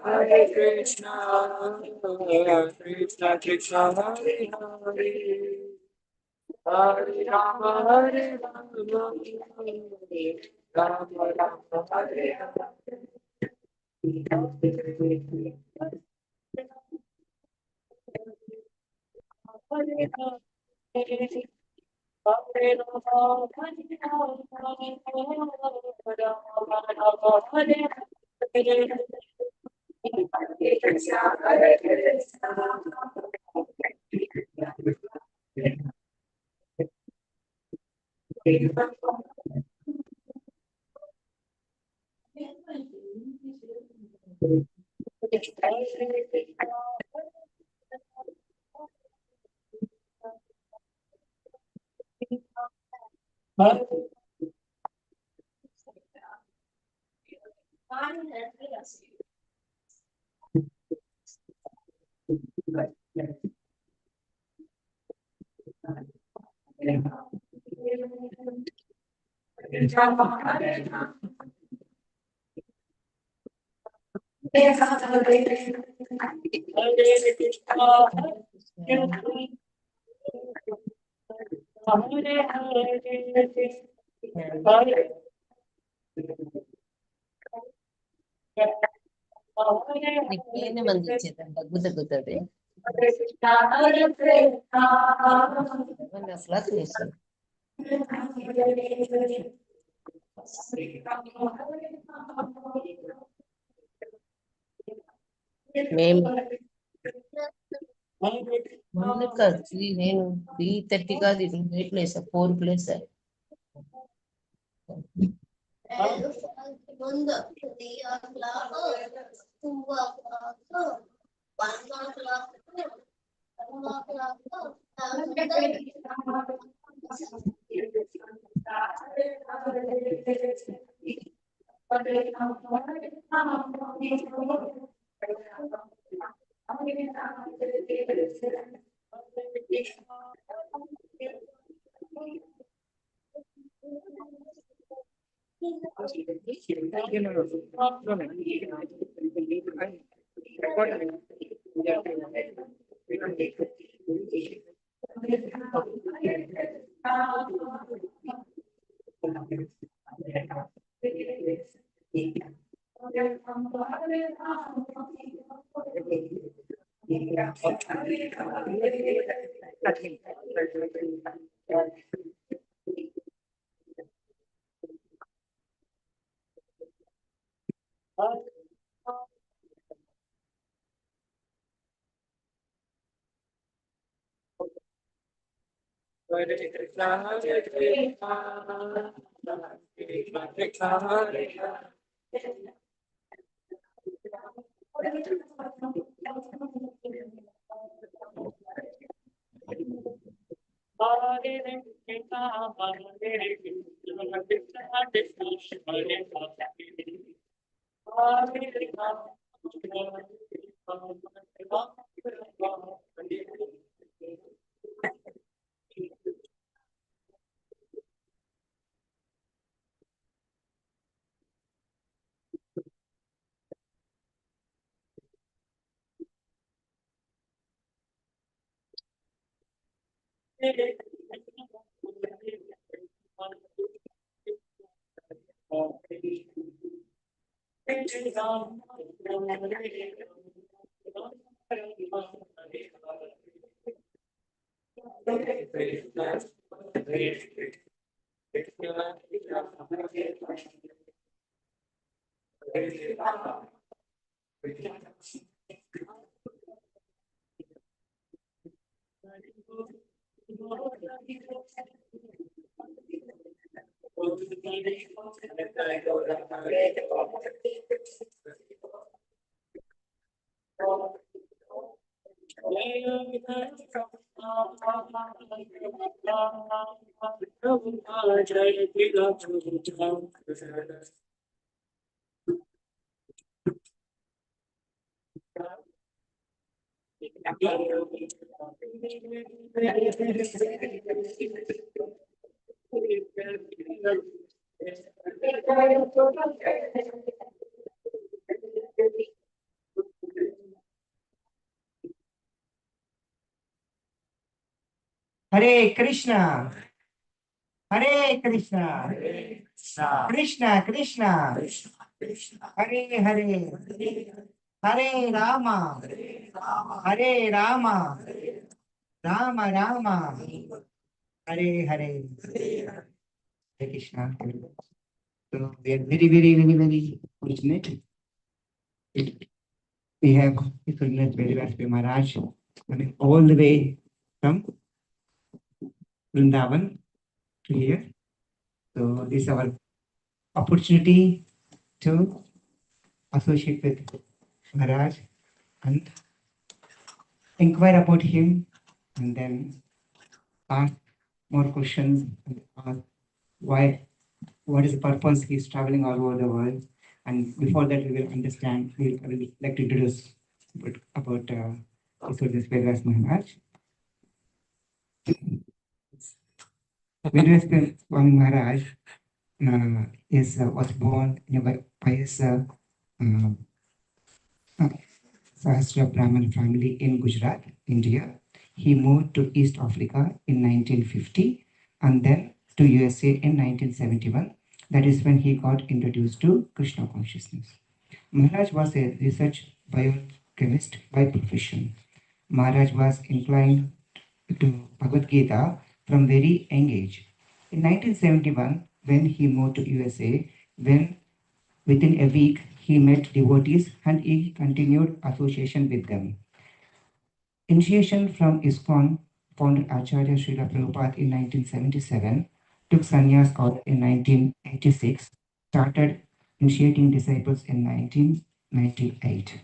Hare Krishna, Krishna Krishna, Hare Hare, Hare Rama, Hare Rama, Rama Rama, Hare ನಿಕ್ಕೇನೆ ಬಂದಿದೆ ಬಗ್ಗು ತಗುತ್ತದೆ మేము ముందు కాదు నేను 3:30 కాదు ఇది 8 ప్లేస్ 4 ప్లేస్ ముందు 3 o'clock 2 o'clock 1 o'clock 2 o'clock Hare Krishna, Hare Krishna, Krishna Krishna, Hare Hare, Hare Rama, Hare Rama, Rama Rama, Hare Hare. Hare Krishna. So we are very fortunate. We have His Holiness Vedivas Maharaj coming all the way from Vrindavan to here. So this is our opportunity to associate with Maharaj and inquire about him and then ask more questions and ask why, what is the purpose he's traveling all over the world. And before that, we will understand, I will like to introduce about His Holiness Vedivas Maharaj. Vedivas Swami Maharaj was born in a pious Sahasra Brahmin family in Gujarat, India. He moved to East Africa in 1950 and then to USA in 1971. That is when he got introduced to Krishna consciousness. Maharaj was a research biochemist by profession. Maharaj was inclined to Bhagavad Gita from very young age. In 1971, when he moved to USA, when within a week he met devotees and he continued association with them. Initiation from ISKCON, founded Acharya Srila Prabhupada in 1977, took sannyas out in 1986, started initiating disciples in 1998.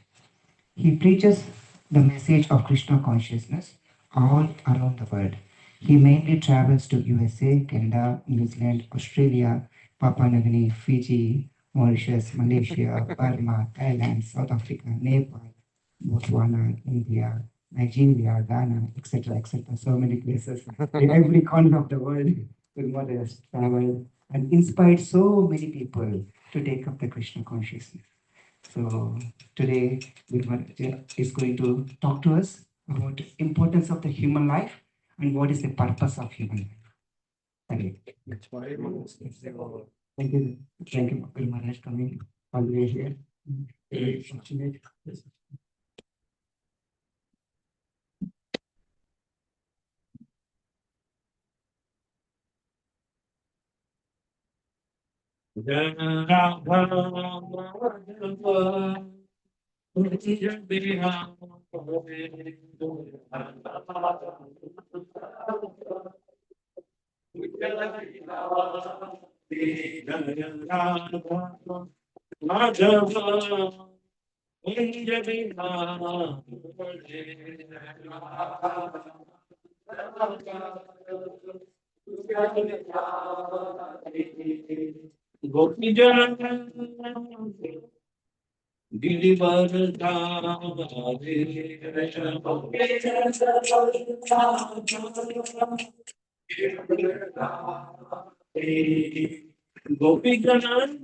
He preaches the message of Krishna consciousness all around the world. He mainly travels to USA, Canada, New Zealand, Australia, Papua New Guinea, Fiji, Mauritius, Malaysia, Burma, Thailand, South Africa, Nepal, Botswana, India, Nigeria, Ghana, etc., etc. So many places in every corner of the world. Guru has traveled and inspired so many people to take up the Krishna consciousness. So today Guru is going to talk to us about the importance of the human life and what is the purpose of human life. Thank you. Thank you, Guru Maharaj, coming all the way here. Very fortunate. Gopi Ganan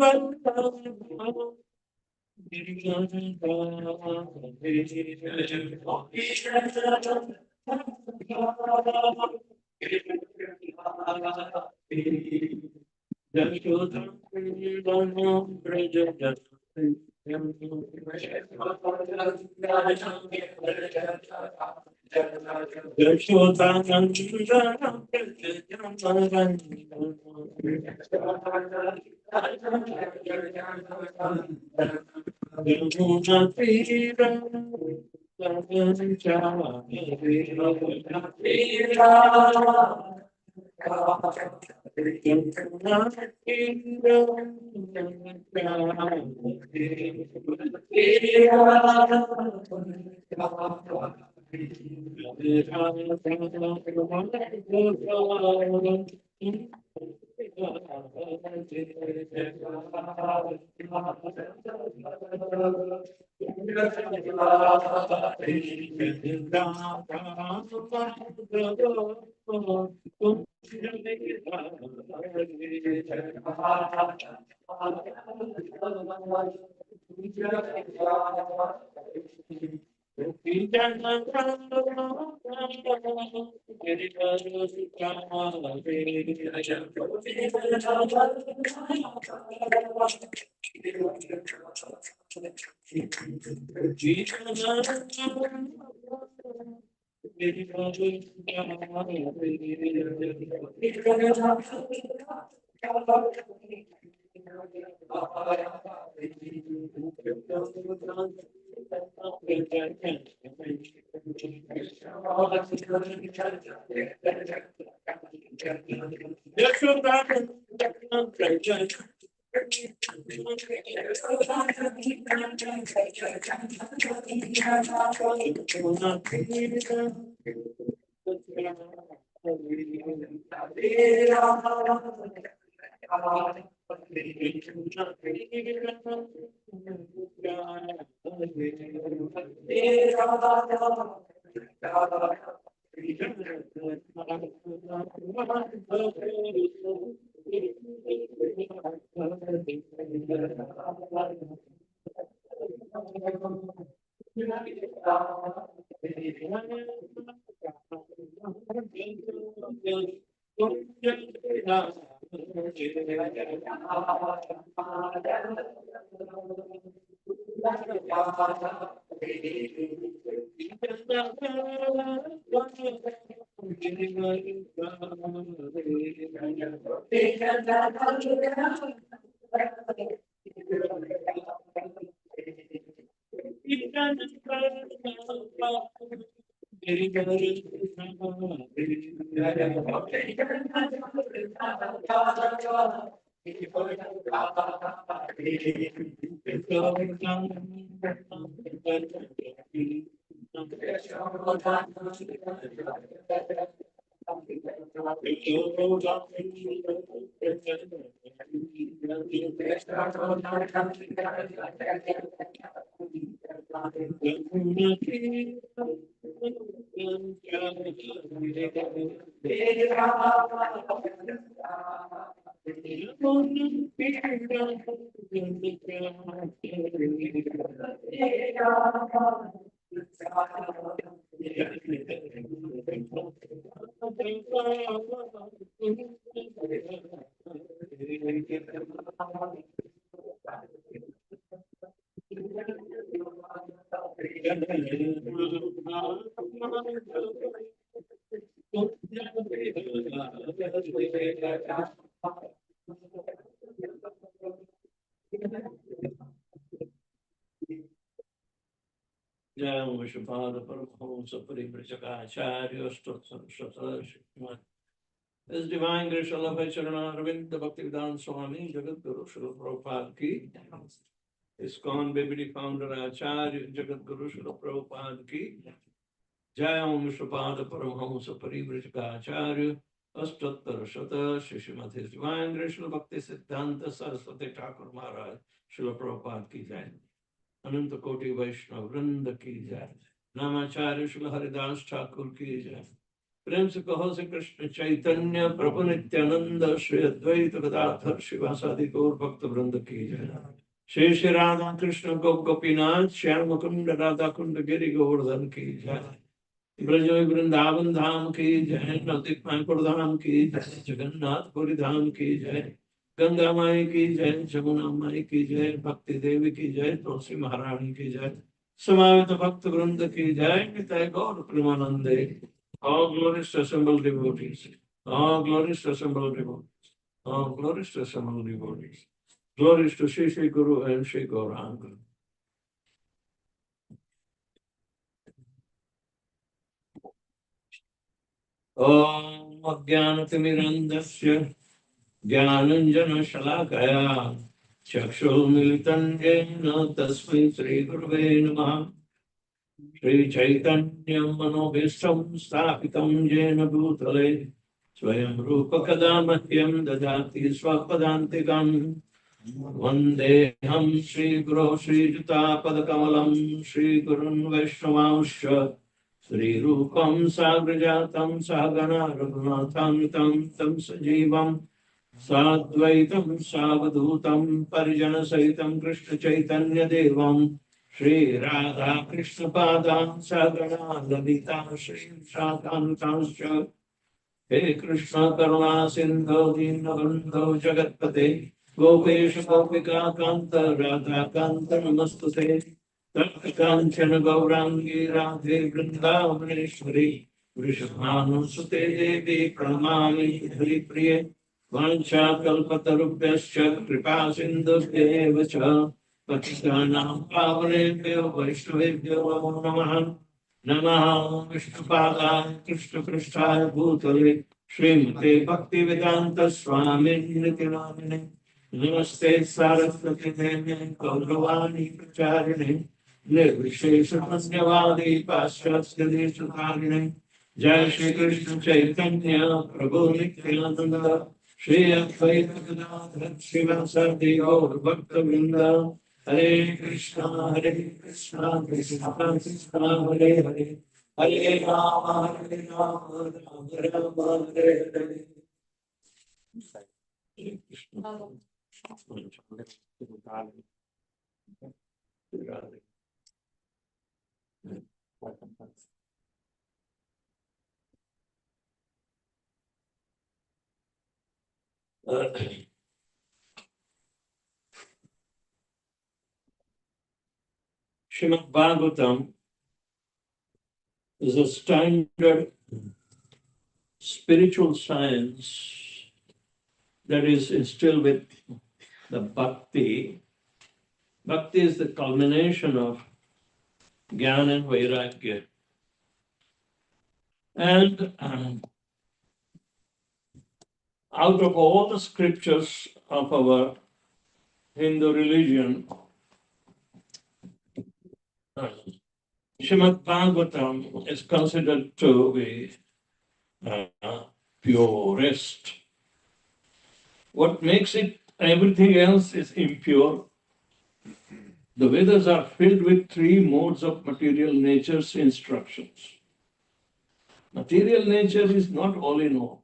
His Divine Grace Allah Charana Arvind Bhaktivedanta Swami Jagat Guru Srila Prabhupada ki ISKCON Baby Founder Acharya Jagat Guru Srila Prabhupada ki Jai Om Vishwapada Paramahamsa Parivrajaka Acharya Ashtattar Shata Shishmat His Divine Grace Srila Bhakti Siddhanta Saraswati Thakur Maharaj Srila Prabhupada ki Jai. अनंत कोटि वैष्णव वृंद की जय। नामाचार्य श्री हरिदास ठाकुर की जय। प्रेम से कहो श्री कृष्ण चैतन्य प्रभु नित्यानंद श्री अद्वैत गदाधर शिवासादि गौर भक्त वृंद की जय। श्री श्री राधा कृष्ण गोपीनाथ श्याम कुंड राधा कुंड गिरि गोवर्धन की जय। ब्रज वृंदावन धाम की जय। नवदीप धाम की जय। जगन्नाथपुरी धाम की जय। गंगा माई की जय। जमुना माई की जय। भक्ति देवी की जय। तुलसी महारानी की जय। समावेत भक्त वृंद की जय। निताय गौर प्रेमानंदे। All glories to assembled devotees. All glories to assembled devotees. All glories to assembled devotees. Glories to Shri Shri Guru and Shri Gauranga. Om Ajnanatimirandasya Jnananjana Chakshurmilitan Jena Tasmai Shri Gurave Namaha Shri Chaitanya Manobhishtam Sthapitam Jena Bhutale Swayam Rupa Kadamahyam Dadati Swapadantikam Vandeham Shri Guru Shri Juta Padakamalam Shri Gurun Vaishnavanscha Shri Rupam Sagrajatam Sahagana Raghunatham Tam Sajivam Sadvaitam Savadutam Parijana Saitam Krishna Chaitanya Devam Shri Radha Krishna Padam Sagana Lalita Shri Shakanutamscha He Krishna Karuna Sindhu Dinabandhu Jagatpate Gopesha Gopika Kanta Radha Kanta Namastute Kanchana Gaurangi Radhe Vrindavaneshwari Vrishabhanu Sute Devi Pranamami Hari Priye Vancha Kalpatarubhyascha Kripa Sindhubhyeva Cha Patitanam Pavanebhyo Vaishnavebhyo Namo Namaha Namaha Vishnupadaya Krishna Krishnaya Bhutale Srimate Bhaktivedanta Swami Nityanamine Namaste Saraswati Devi Gauravani Pracharine Nirvishesha Panyavadi Paschasya Deshatarine Jai Shri Krishna Chaitanya Prabhu Nityananda Shri Advaita Gadadhar Srivasadi Gaur Bhakta Vrinda Hare Krishna Krishna Krishna Hare Hare Hare Rama Rama Rama Hare Hare. Hare Krishna. Srimad Bhagavatam is a standard spiritual science that is instilled with the bhakti. Bhakti is the culmination of Jnana and Vairagya. And out of all the scriptures of our Hindu religion, Srimad Bhagavatam is considered to be purest. What makes it everything else is impure. The Vedas are filled with three modes of material nature's instructions. Material nature is not all in all.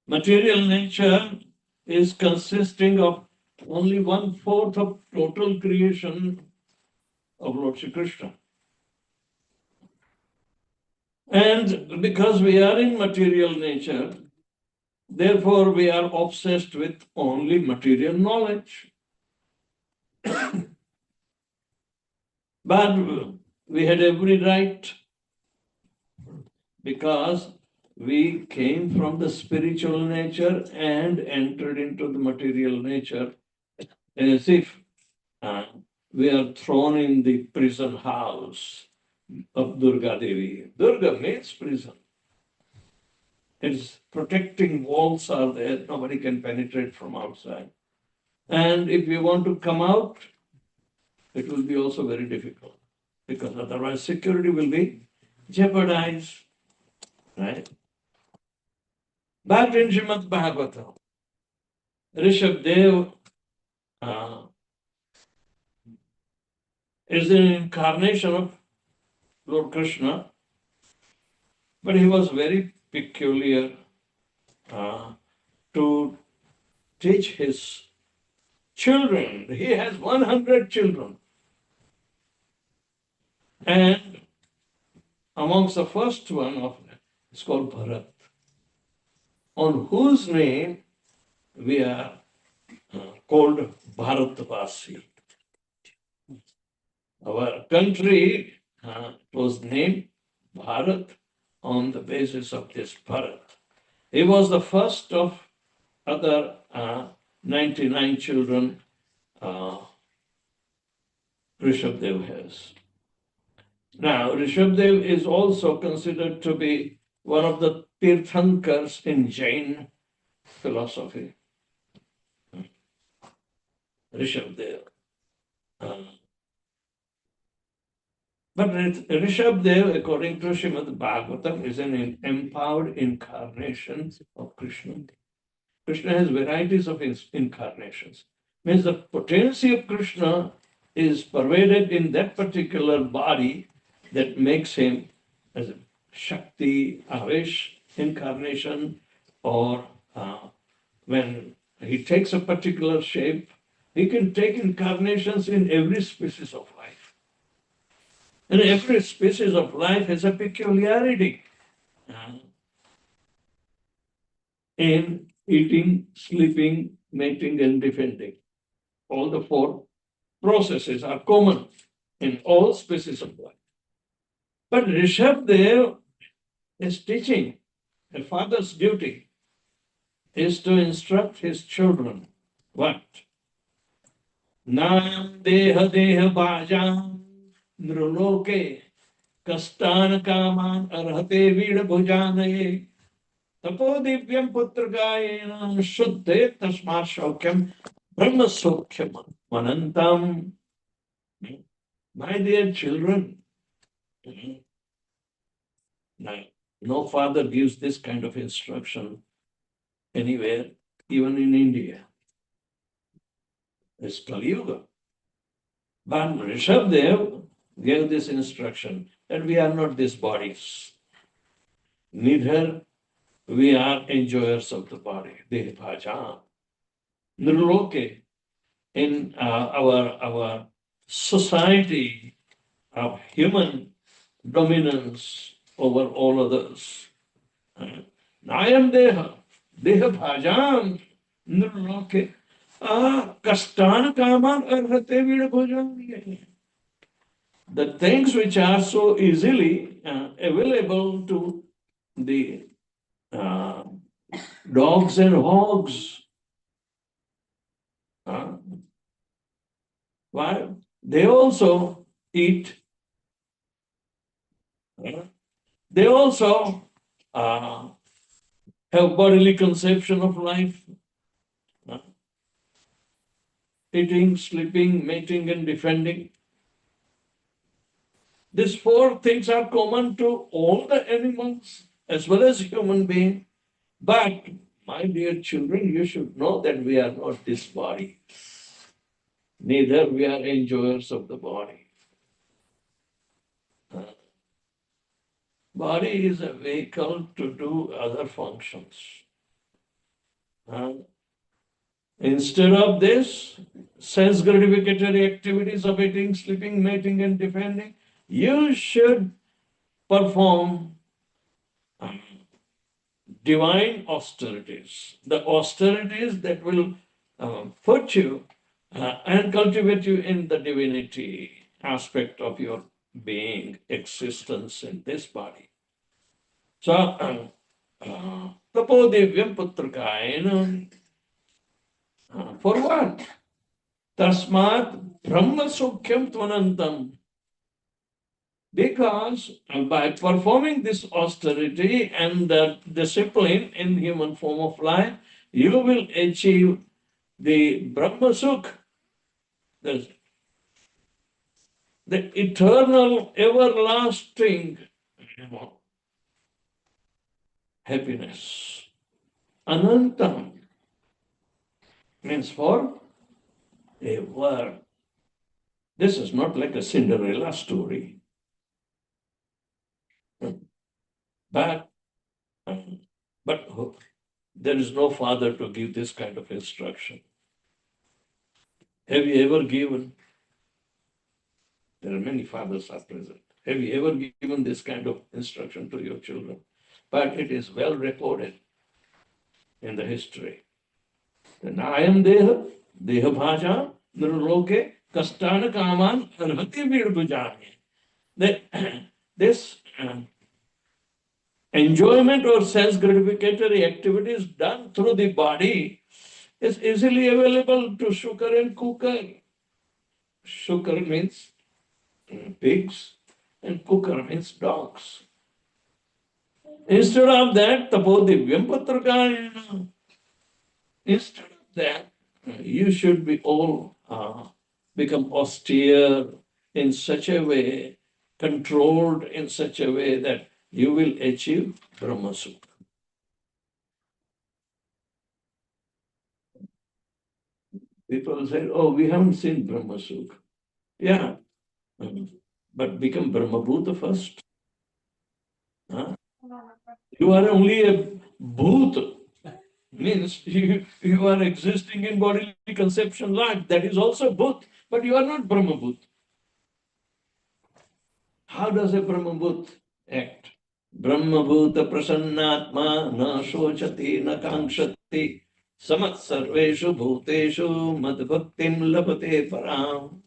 Material nature is consisting of only 1/4 of total creation of Lord Shri Krishna. And because we are in material nature, therefore we are obsessed with only material knowledge. But we had every right, because we came from the spiritual nature and entered into the material nature as if we are thrown in the prison house of Durga Devi. Durga means prison. Its protecting walls are there, nobody can penetrate from outside. And if you want to come out, it will be also very difficult, because otherwise security will be jeopardized. Right? Back in Srimad Bhagavatam, Rishabh Dev is an incarnation of Lord Krishna, but he was very peculiar to teach his children. He has 100 children. And amongst the first one of is called Bharat, on whose name we are called Bharatvasi. Our country was named Bharat on the basis of this Bharat. He was the first of other 99 children Rishabdev has. Now, Rishabdev is also considered to be one of the Tirthankars in Jain philosophy. Rishabdev. But Rishabdev, according to Srimad Bhagavatam, is an empowered incarnation of Krishna. Krishna has varieties of incarnations. Means the potency of Krishna is pervaded in that particular body that makes him as a Shakti, Avesh incarnation, or when he takes a particular shape, he can take incarnations in every species of life. And every species of life has a peculiarity in eating, sleeping, mating, and defending. All the four processes are common in all species of life. But Rishabdev is teaching. A father's duty is to instruct his children. What? Nayam deha deha bhajam nruloke kastan kaman arhate vida bhujanaye tapo divyam putragayena shuddhe tasmat shokyam brahma sokhyam manantam. My dear children, no father gives this kind of instruction anywhere, even in India. It's Kali Yuga. But Rishabdev gave this instruction that we are not these bodies. Neither we are enjoyers of the body. Dehbhaja. Nirloke. In our society of human dominance over all others. Nayam deha. Deha bhajam. Nirloke. Kastan kaman arhate vida bhojam. The things which are so easily available to the dogs and hogs. Why? They also eat. They also have bodily conception of life. Eating, sleeping, mating, and defending. These four things are common to all the animals as well as human beings. But, my dear children, you should know that we are not this body. Neither we are enjoyers of the body. Body is a vehicle to do other functions. Instead of this, sense gratificatory activities of eating, sleeping, mating, and defending, you should perform divine austerities. The austerities that will put you and cultivate you in the divinity aspect of your being, existence in this body. So, tapo divyam putrakayana. For what? Tasmat brahma sukhyam tvanantam. Because by performing this austerity and the discipline in human form of life, you will achieve the Brahma Sukh, the eternal, everlasting happiness. Anantam means for a word. This is not like a Cinderella story. But, but there is no father to give this kind of instruction. Have you ever given? There are many fathers are present. Have you ever given this kind of instruction to your children? But it is well recorded in the history. Then I am Deha, Deha Bhaja, Nirloke, Kastana Kaman, Arhati Virbujani. That this enjoyment or sense gratificatory activities done through the body is easily available to Shukar and Kukar. Shukar means pigs and Kukar means dogs. Instead of that, Tapodivyam Patrakayana. Instead of that, you should be all become austere in such a way, controlled in such a way that you will achieve Brahma Sukha. People say, oh, we haven't seen Brahma Sukha. Yeah, but become Brahma Bhuta first. Huh? You are only a Bhuta. Means you are existing in bodily conception life. That is also Bhut, but you are not Brahma Bhut. How does a Brahma Bhut act? Brahma Bhuta Prasannatma na shochati na kankshati samat sarveshu bhuteshu madbhaktim labate param.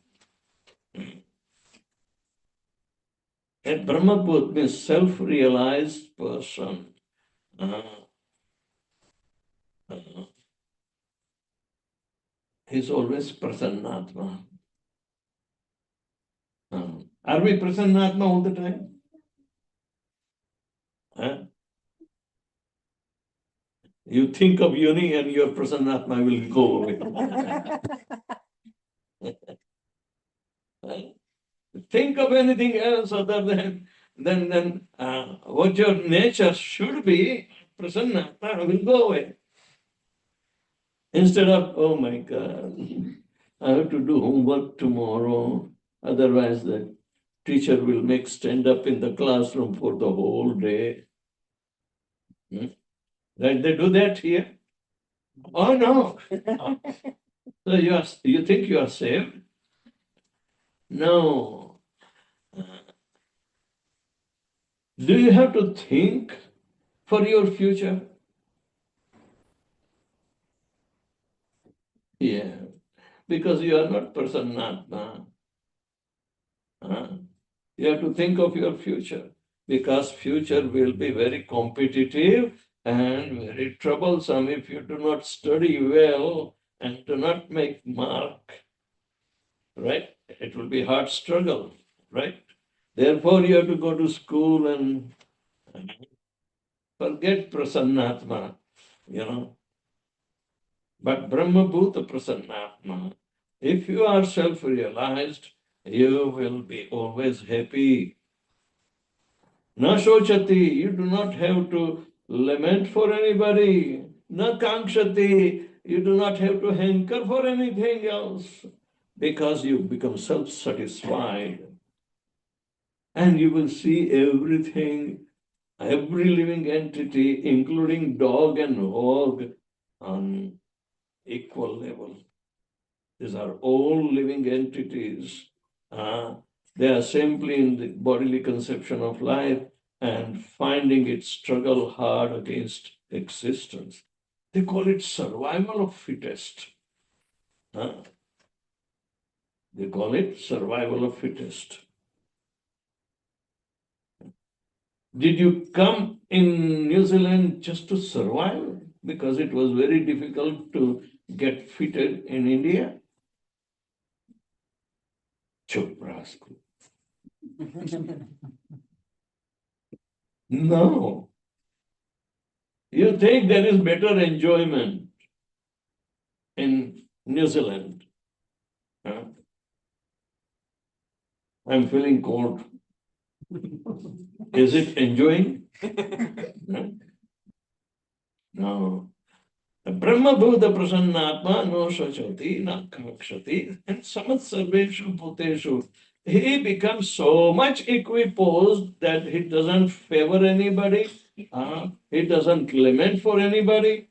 A Brahma Bhut means self-realized person. He's always Prasannatma. Are we Prasannatma all the time? You think of Yoni and your Prasannatma will go away. Think of anything else other than what your nature should be, Prasannatma will go away. Instead of, oh my God, I have to do homework tomorrow, otherwise the teacher will make stand up in the classroom for the whole day. Right? They do that here? Oh no. So you think you are saved? No. Do you have to think for your future? Yeah. Because you are not Prasannatma. You have to think of your future. Because future will be very competitive and very troublesome if you do not study well and do not make mark. Right? It will be hard struggle, right? Therefore, you have to go to school and forget Prasannatma, But Brahma Bhuta Prasannatma, if you are self-realized, you will be always happy. Na shochati, you do not have to lament for anybody. Na kankshati, you do not have to hanker for anything else because you become self-satisfied. And you will see everything, every living entity, including dog and hog, on equal level. These are all living entities. They are simply in the bodily conception of life and finding it struggle hard against existence. They call it survival of fittest. They call it survival of fittest. Did you come in New Zealand just to survive? Because it was very difficult to get fitted in India? Chup rascal. No. You think there is better enjoyment in New Zealand? I'm feeling cold. Is it enjoying? No. Brahma Bhuta Prasannatma no shachati na kakshati and samat sarveshu bhuteshu. He becomes so much equiposed that he doesn't favor anybody, he doesn't lament for anybody,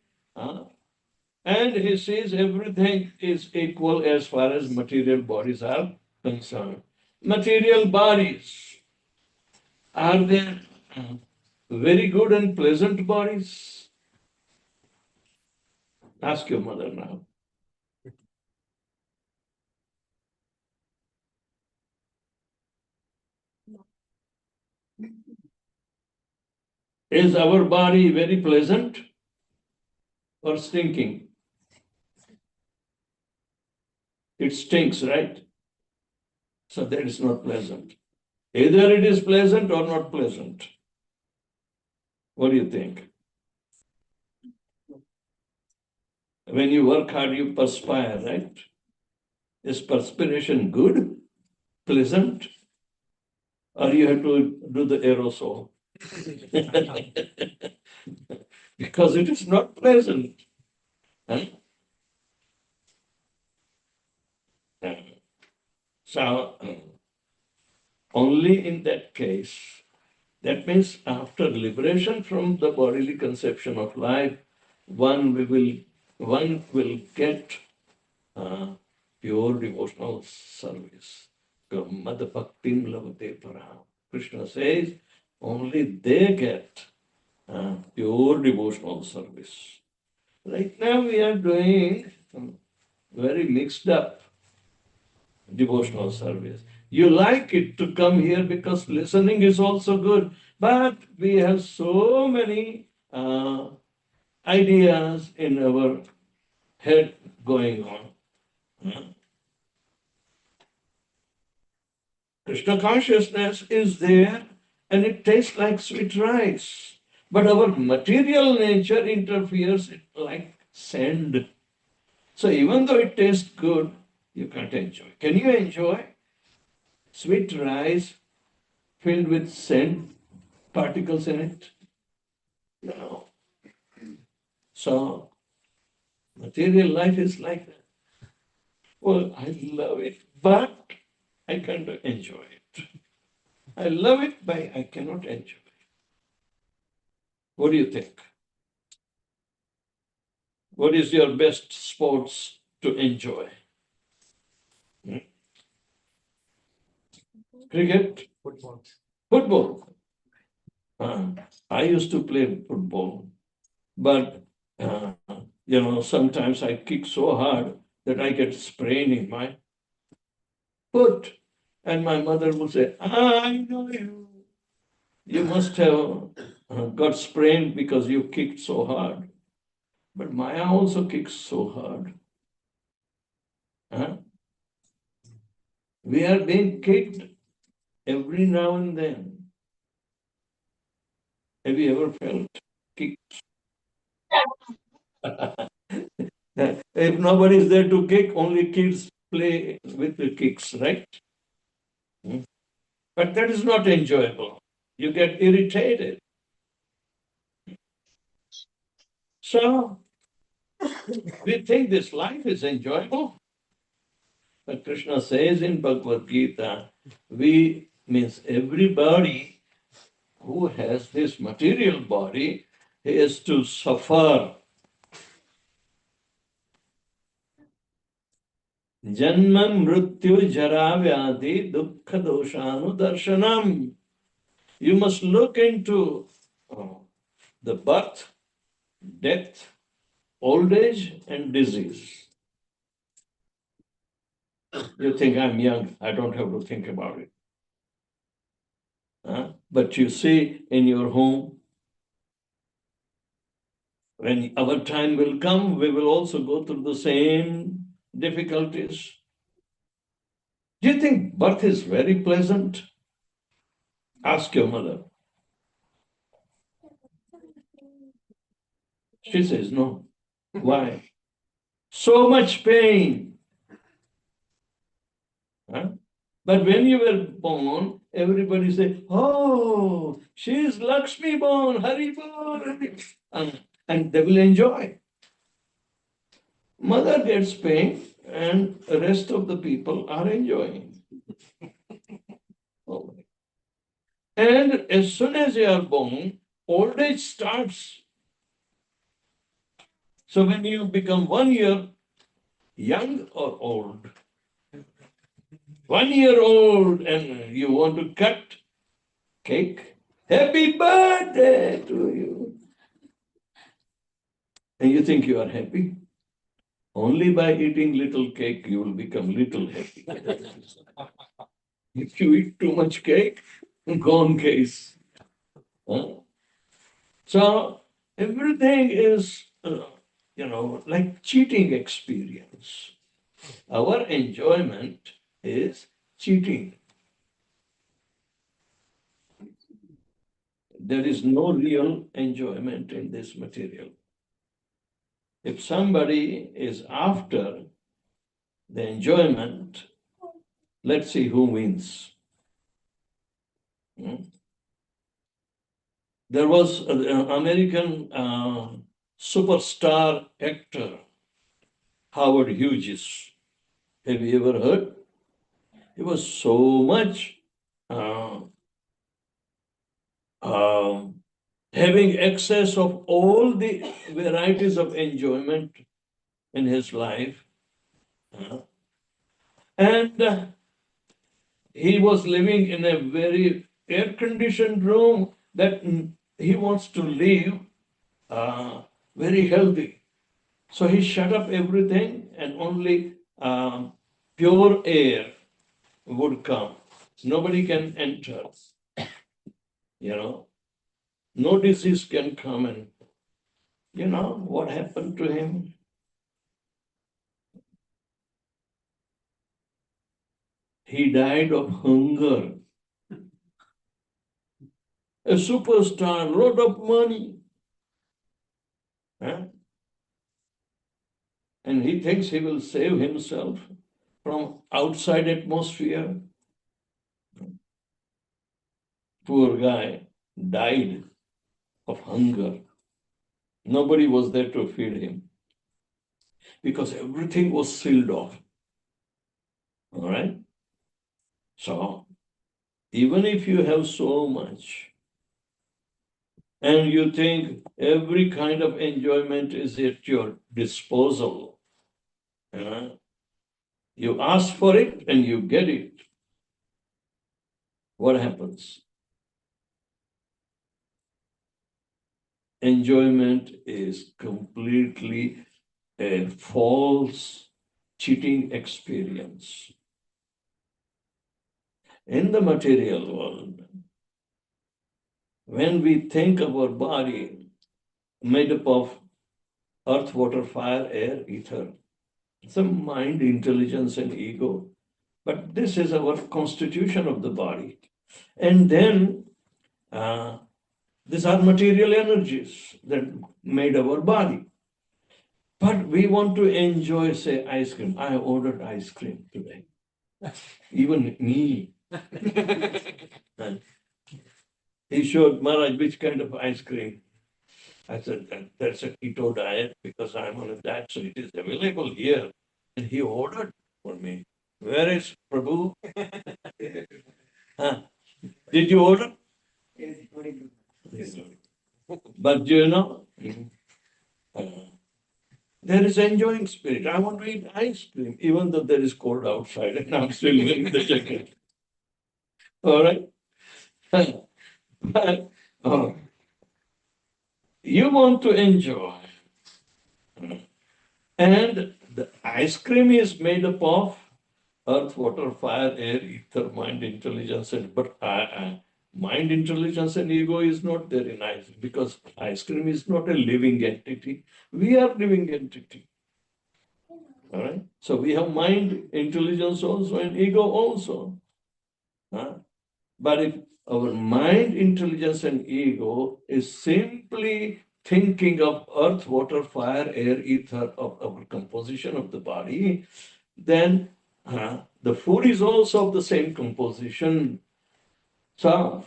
and he sees everything is equal as far as material bodies are concerned. Material bodies, are they very good and pleasant bodies? Ask your mother now. Is our body very pleasant or stinking? It stinks, right? So that is not pleasant. Either it is pleasant or not pleasant. What do you think? When you work hard, you perspire, right? Is perspiration good, pleasant, or you have to do the aerosol? Because it is not pleasant. Huh? So, only in that case, that means after liberation from the bodily conception of life, one will get pure devotional service. Mad bhaktim lavate para. Krishna says only they get pure devotional service. Right now we are doing very mixed up devotional service. You like it to come here because listening is also good, but we have so many ideas in our head going on. Krishna consciousness is there and it tastes like sweet rice. But our material nature interferes like sand. So even though it tastes good, you can't enjoy. Can you enjoy sweet rice filled with sand particles in it? No. So material life is like that. Well, I love it, but I can't enjoy it. I love it, but I cannot enjoy it. What do you think? What is your best sports to enjoy? Cricket? Football. Football. I used to play football, but sometimes I kick so hard that I get sprain in my foot. And my mother would say, I know you. You must have got sprained because you kicked so hard. But Maya also kicks so hard. Huh? We are being kicked every now and then. Have you ever felt kicked? If nobody is there to kick, only kids play with the kicks, right? But that is not enjoyable. You get irritated. So we think this life is enjoyable. But Krishna says in Bhagavad Gita, we means everybody who has this material body is to suffer. Janma mrityu jara vyadi dukkha doshanu darshanam. You must look into the birth, death, old age, and disease. You think I'm young, I don't have to think about it. But you see in your home, when our time will come, we will also go through the same difficulties. Do you think birth is very pleasant? Ask your mother. She says no. Why? So much pain. But when you were born, everybody said, oh, she is Lakshmi born, Hari born. And they will enjoy. Mother gets pain and the rest of the people are enjoying. Oh. And as soon as you are born, old age starts. So when you become 1 year young or old, 1 year old and you want to cut cake, happy birthday to you. And you think you are happy. Only by eating little cake you will become little happy. If you eat too much cake, gone case. Huh? So everything is, like cheating experience. Our enjoyment is cheating. There is no real enjoyment in this material. If somebody is after the enjoyment, let's see who wins. There was an American superstar actor, Howard Hughes. Have you ever heard? He was so much uh, having access of all the varieties of enjoyment in his life. And he was living in a very air-conditioned room that he wants to live very healthy. So he shut up everything and only pure air would come. Nobody can enter. No disease can come. And what happened to him? He died of hunger. A superstar, lot of money. Huh? And he thinks he will save himself from outside atmosphere. Poor guy died of hunger. Nobody was there to feed him because everything was sealed off. All right? So, even if you have so much and you think every kind of enjoyment is at your disposal, you ask for it and you get it. What happens? Enjoyment is completely a false, cheating experience. In the material world, when we think of our body made up of earth, water, fire, air, ether, it's a mind, intelligence, and ego. But this is our constitution of the body. And then these are material energies that made our body. But we want to enjoy, say, ice cream. I ordered ice cream today. Even me. And he showed Maharaj which kind of ice cream. I said, that's a keto diet because I'm on a diet, so it is available here. And he ordered for me. Where is Prabhu? Huh? Did you order? Yes. But there is enjoying spirit. I want to eat ice cream, even though there is cold outside and I'm still wearing the jacket. All right? But, you want to enjoy. And the ice cream is made up of earth, water, fire, air, ether, mind, intelligence, but mind, intelligence, and ego is not there in ice because ice cream is not a living entity. We are living entity. All right. So we have mind, intelligence also, and ego also. But if our mind, intelligence, and ego is simply thinking of earth, water, fire, air, ether of our composition of the body, then the food is also of the same composition. So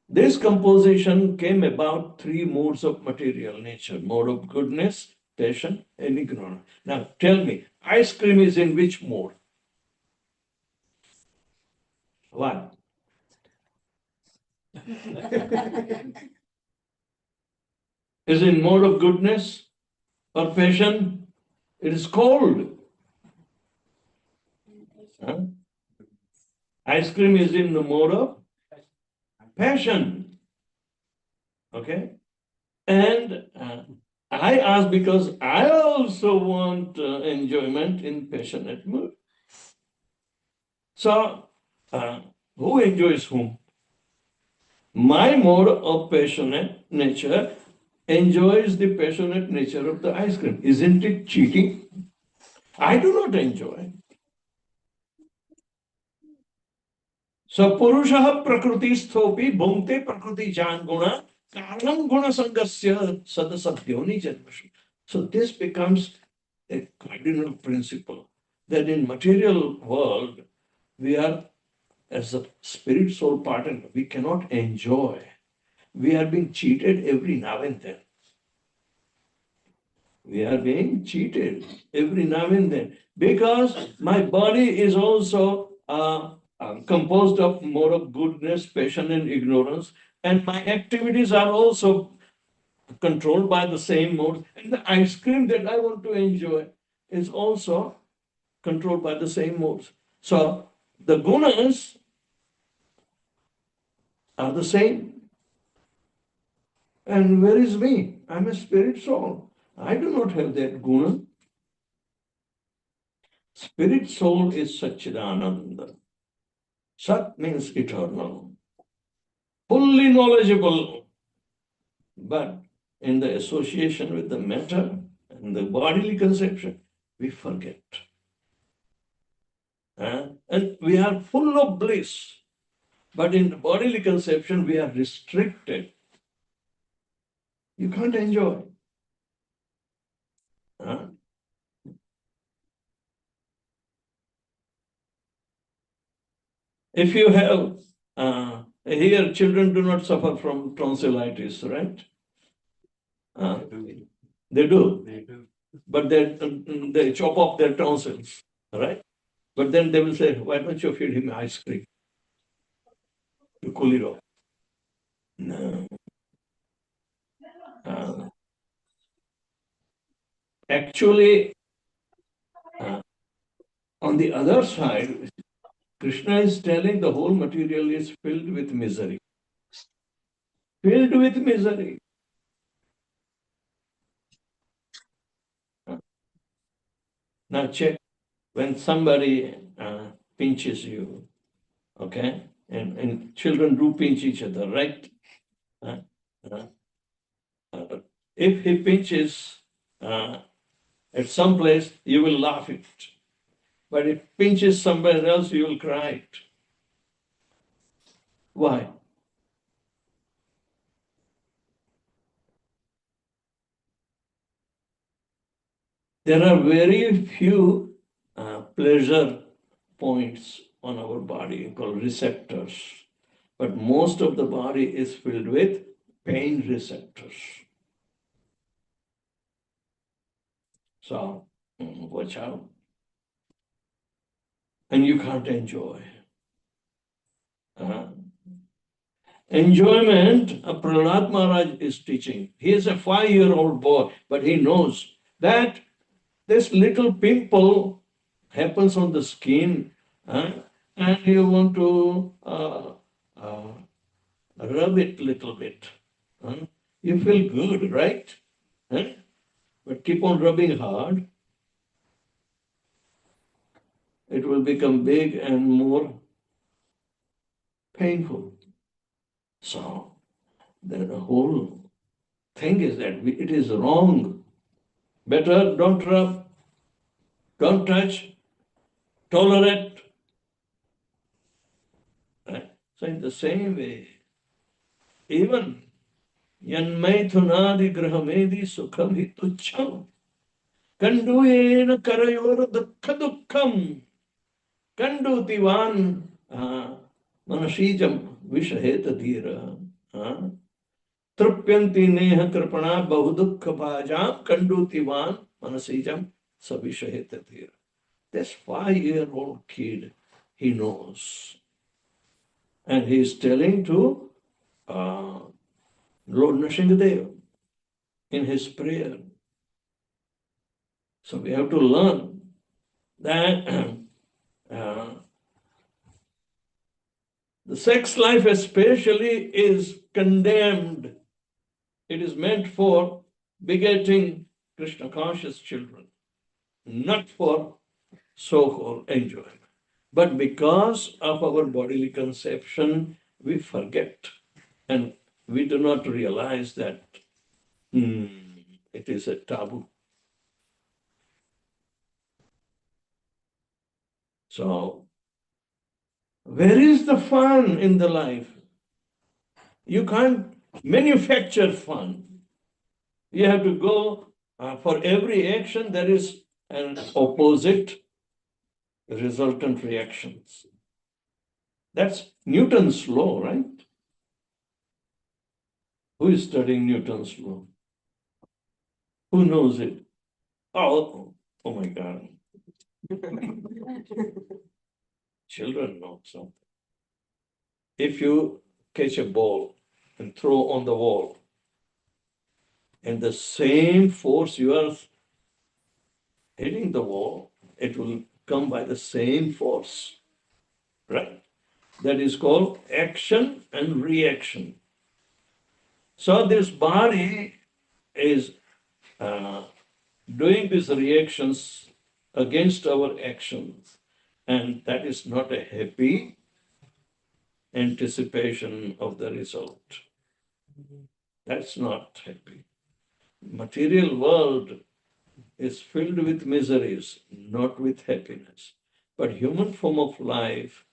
this composition came about three modes of material nature: mode of goodness, passion and ignorance. Now tell me, ice cream is in which mode? What? Is in mode of goodness or passion? It is cold. Huh? Ice cream is in the mode of passion. Okay? And I ask because I also want enjoyment in passionate mood. So, who enjoys whom? My mode of passionate nature enjoys the passionate nature of the ice cream. Isn't it cheating? I do not enjoy. So, Purushah prakrutisthopi bhungte prakriti jan guna karanam guna sangasya sadasabhyoni janmashu. So, this becomes a cardinal principle that in material world, we are as a spirit soul partner, we cannot enjoy. We are being cheated every now and then. We are being cheated every now and then because my body is also composed of more of goodness, passion, and ignorance, and my activities are also controlled by the same modes. And the ice cream that I want to enjoy is also controlled by the same modes. So the gunas are the same. And where is me? I'm a spirit soul. I do not have that guna. Spirit soul is Satchidananda. Sat means eternal, fully knowledgeable, but in the association with the matter and the bodily conception, we forget. And we are full of bliss, but in the bodily conception, we are restricted. You can't enjoy. Huh? If you have, here children do not suffer from tonsillitis, right? They do. But they chop off their tonsils, right? But then they will say, why don't you feed him ice cream to cool it off? No. Actually, on the other side, Krishna is telling the whole material is filled with misery. Filled with misery. Now check when somebody pinches you, okay? And children do pinch each other, right? Uh, uh, if he pinches at some place, you will laugh it. But if pinches somewhere else, you will cry it. Why? There are very few pleasure points on our body called receptors, but most of the body is filled with pain receptors. So, watch out. And you can't enjoy. Enjoyment, Prahlad Maharaj is teaching. He is a 5-year-old boy, but he knows that this little pimple happens on the skin, and you want to rub it a little bit. You feel good, right? But keep on rubbing hard, it will become big and more painful. So the whole thing is that it is wrong. Better don't rub, don't touch, tolerate. Right? So in the same way, even Yanmaithunadi grahamedi sukham hi tuchham. Kanduyena karayor dukkha dukkham. Kandutivan manashijam vishaheta dhira. Trupyanti neha kripana bahudukha bhajam kandutivan manasijam savishahetati. This 5-year-old kid, he knows. And he is telling to Lord Nrsimhadev in his prayer. So we have to learn that the sex life especially is condemned. It is meant for begetting Krishna conscious children, not for so-called enjoyment. But because of our bodily conception, we forget and we do not realize that it is a taboo. So, where is the fun in the life? You can't manufacture fun. You have to go for every action, there is an opposite resultant reactions. That's Newton's law, right? Who is studying Newton's law? Who knows it? Oh my God. Children know something. If you catch a ball and throw on the wall, and the same force you are hitting the wall, it will come by the same force, right? That is called action and reaction. So this body is doing these reactions against our actions, and that is not a happy anticipation of the result. That's not happy. Material world is filled with miseries, not with happiness. But human form of life,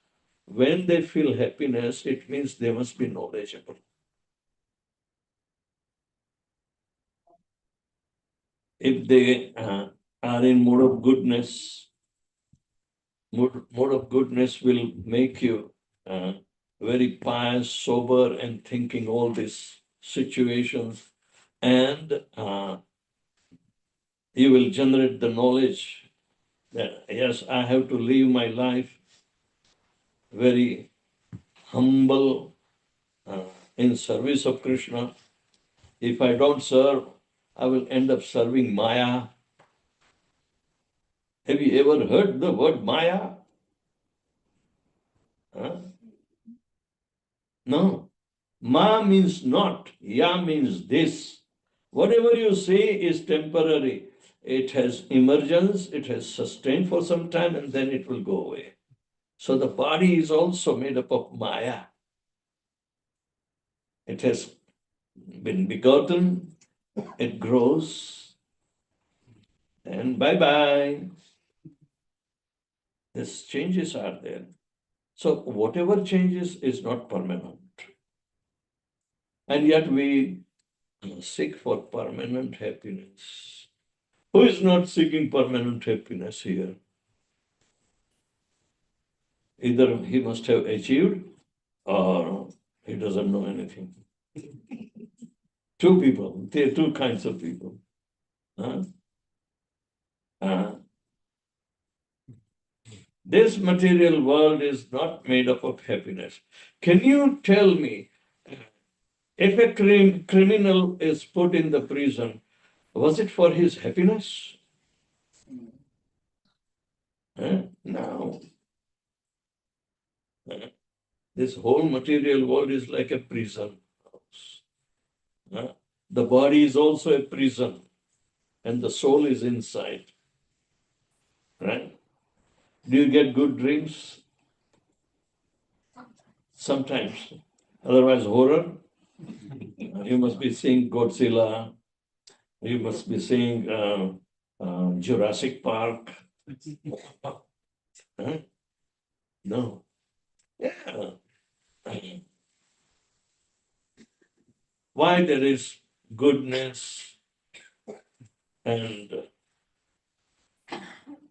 when they feel happiness, it means they must be knowledgeable. If they are in mode of goodness, mode of goodness will make you very pious, sober, and thinking all these situations, and you will generate the knowledge that yes, I have to live my life very humble in service of Krishna. If I don't serve, I will end up serving Maya. Have you ever heard the word Maya? Huh? No. Ma means not, Ya means this. Whatever you say is temporary. It has emergence, it has sustained for some time, and then it will go away. So the body is also made up of Maya. It has been begotten, it grows, and bye-bye. These changes are there. So whatever changes is not permanent. And yet we seek for permanent happiness. Who is not seeking permanent happiness here? Either he must have achieved or he doesn't know anything. Two people, there are two kinds of people. Huh? This material world is not made up of happiness. Can you tell me, if a criminal is put in the prison, was it for his happiness? No. This whole material world is like a prison house. The body is also a prison, and the soul is inside. Right? Do you get good dreams? Sometimes. Otherwise, horror. You must be seeing Godzilla. You must be seeing Jurassic Park. Huh? No. Yeah. Why there is goodness and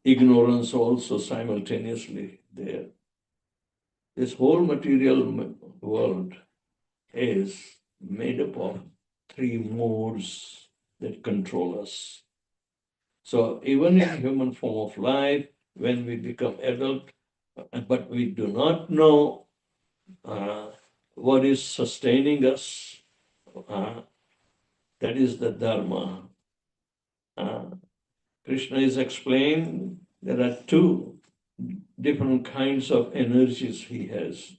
ignorance also simultaneously there. This whole material world is made up of three modes that control us. So even in human form of life, when we become adult, but we do not know what is sustaining us, that is the Dharma. Krishna is explained there are two different kinds of energies he has.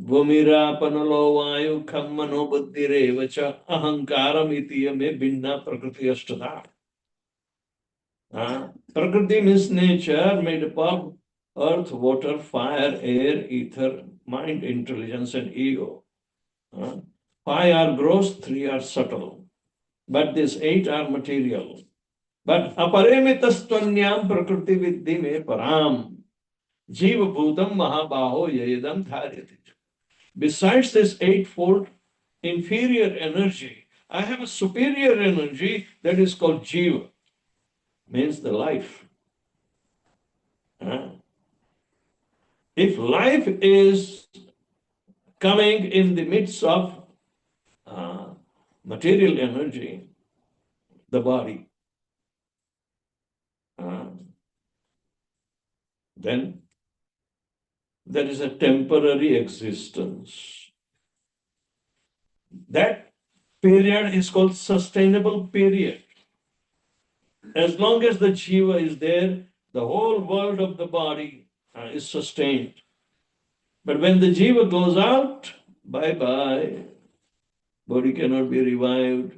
Bhumira panalo vayu kammano buddhirevacha ahankaram itiyame binna prakriti ashtata. Prakriti means nature made up of earth, water, fire, air, ether, mind, intelligence, and ego. Five are gross, three are subtle. But these eight are material. But aparemitastvanyam prakriti viddhi me param. Jiva bhutam mahabaho yayadam dharyati. Besides this eightfold inferior energy, I have a superior energy that is called jiva, means the life. If life is coming in the midst of material energy, the body, then there is a temporary existence. That period is called sustainable period. As long as the jiva is there, the whole world of the body is sustained. But when the jiva goes out, bye-bye. Body cannot be revived.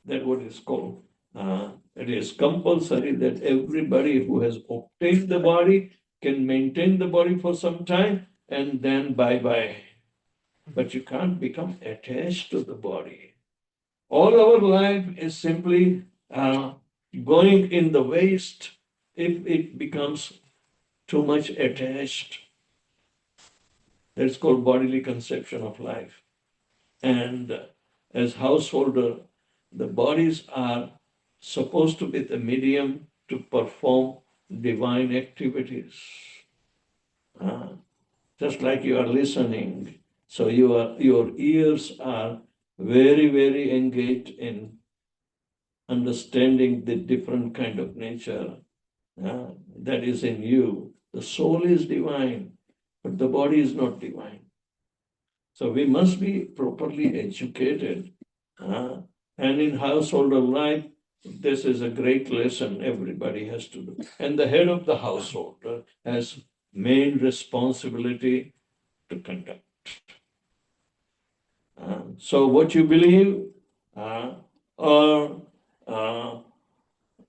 That's what is called. It is compulsory that everybody who has obtained the body can maintain the body for some time and then bye-bye. But you can't become attached to the body. All our life is simply going in the waste if it becomes too much attached. That's called bodily conception of life. And as householder, the bodies are supposed to be the medium to perform divine activities. Just like you are listening, so your ears are very, very engaged in understanding the different kind of nature that is in you. The soul is divine, but the body is not divine. So we must be properly educated. And in householder life, this is a great lesson everybody has to do. And the head of the household has main responsibility to conduct. So what you believe or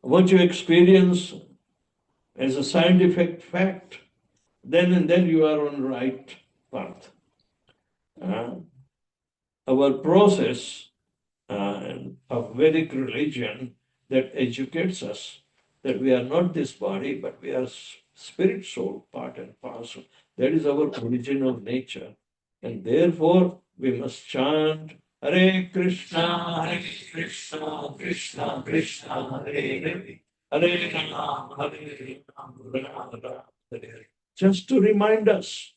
what you experience as a scientific fact, then and then you are on the right path. Our process of Vedic religion that educates us that we are not this body, but we are spirit soul, part and parcel. That is our original nature. And therefore, we must chant Hare Krishna, Krishna Krishna, Hare Ram, Hare Ram. Just to remind us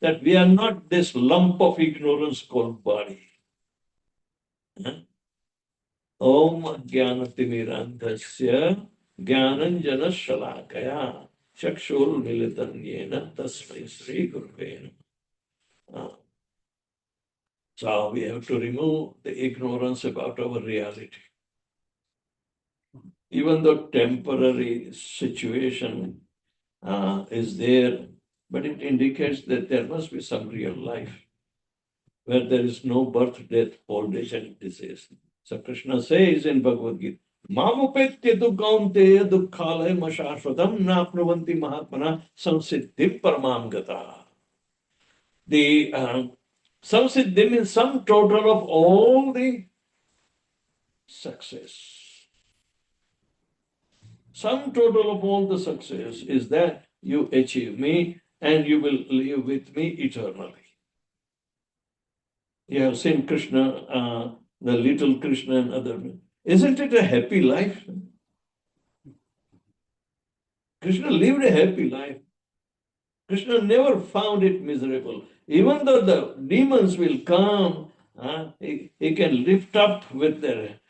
that we are not this lump of ignorance called body. Om Jnanatimirandhasya Jnananjana Shalakaya Chakshur Militanyena Tasmai Sri Gurve Namaha. So we have to remove the ignorance about our reality. Even though temporary situation is there, but it indicates that there must be some real life where there is no birth, death, old age, and disease. So Krishna says in Bhagavad Gita, Mamupetya tu kaunteya dukkhalaya mashashvatam napnuvanti mahatmana samsiddhim paramam gata. The samsiddhi means sum total of all the success. Sum total of all the success is that you achieve me and you will live with me eternally. You have seen Krishna, the little Krishna and other. Isn't it a happy life? Krishna lived a happy life. Krishna never found it miserable. Even though the demons will come He can lift up with their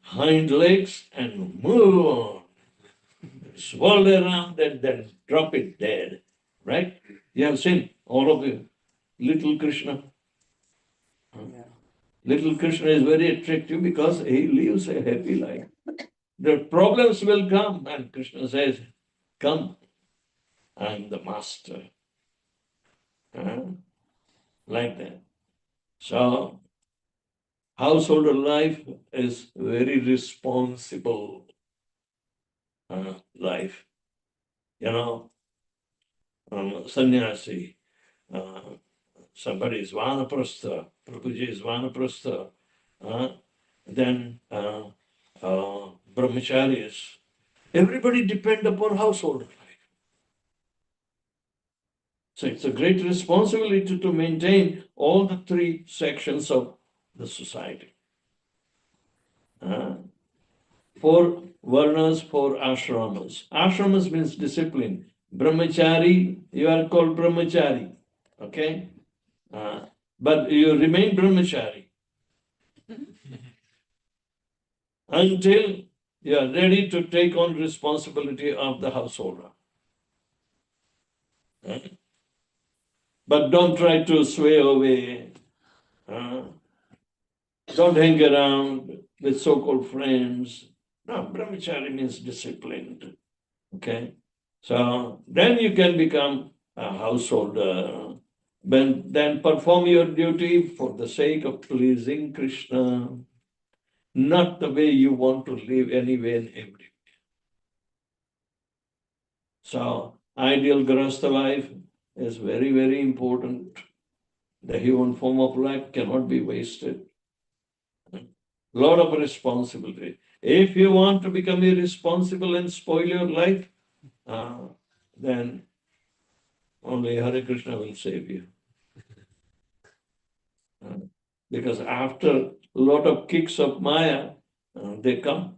hind legs and move on, swirl around and then drop it dead. Right? You have seen all of you. Little Krishna. Little Krishna is very attractive because he lives a happy life. The problems will come, and Krishna says, "Come, I am the master." Like that. So, householder life is very responsible life. You know, sannyasi, somebody is vanaprastha, Prabhuji is vanaprastha, then brahmacharis. Everybody depend upon household life. So it's a great responsibility to maintain all the three sections of the society. Four varnas, four ashramas. Ashramas means discipline. Brahmachari, you are called brahmachari. Okay? But you remain brahmachari until you are ready to take on responsibility of the householder. But don't try to sway away. Don't hang around with so-called friends. No, brahmachari means disciplined. Okay? So then you can become a householder. Then perform your duty for the sake of pleasing Krishna, not the way you want to live anyway and everywhere. So ideal Grahastha life is very, very important. The human form of life cannot be wasted. Lot of responsibility. If you want to become irresponsible and spoil your life, then only Hare Krishna will save you. Because after a lot of kicks of Maya, they come.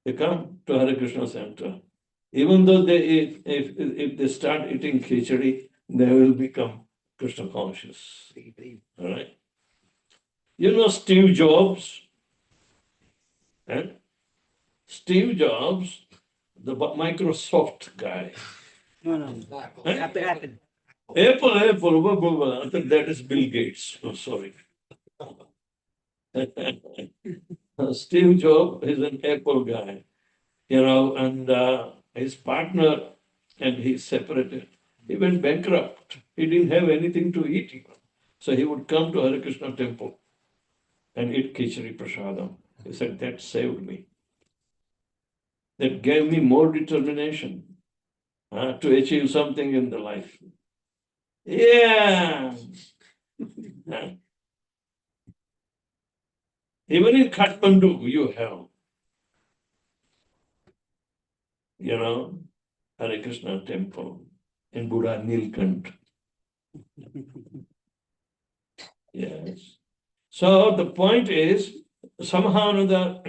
They come to Hare Krishna center. Even though if they start eating khichdi, they will become Krishna conscious. All right. You know Steve Jobs? Eh? Steve Jobs, the Microsoft guy. No. Eh? Apple. Apple, blah, blah, blah. I think that is Bill Gates. Oh, sorry. Steve Jobs is an Apple guy, and his partner and he separated. He went bankrupt. He didn't have anything to eat even. So he would come to Hare Krishna temple and eat khichdi prasadam. He said, that saved me. That gave me more determination to achieve something in the life. Yeah. Even in Kathmandu, you have, Hare Krishna temple in Buddha Nilkant. Yes. So the point is, somehow or another,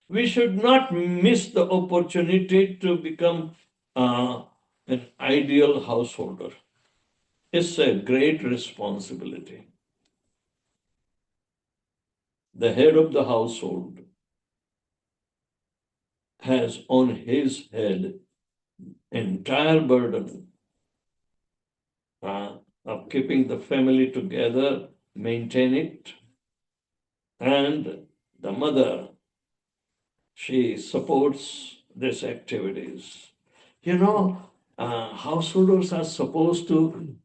we should not miss the opportunity to become an ideal householder. It's a great responsibility. The head of the household has on his head entire burden of keeping the family together, maintain it, and the mother, she supports these activities. Householders are supposed to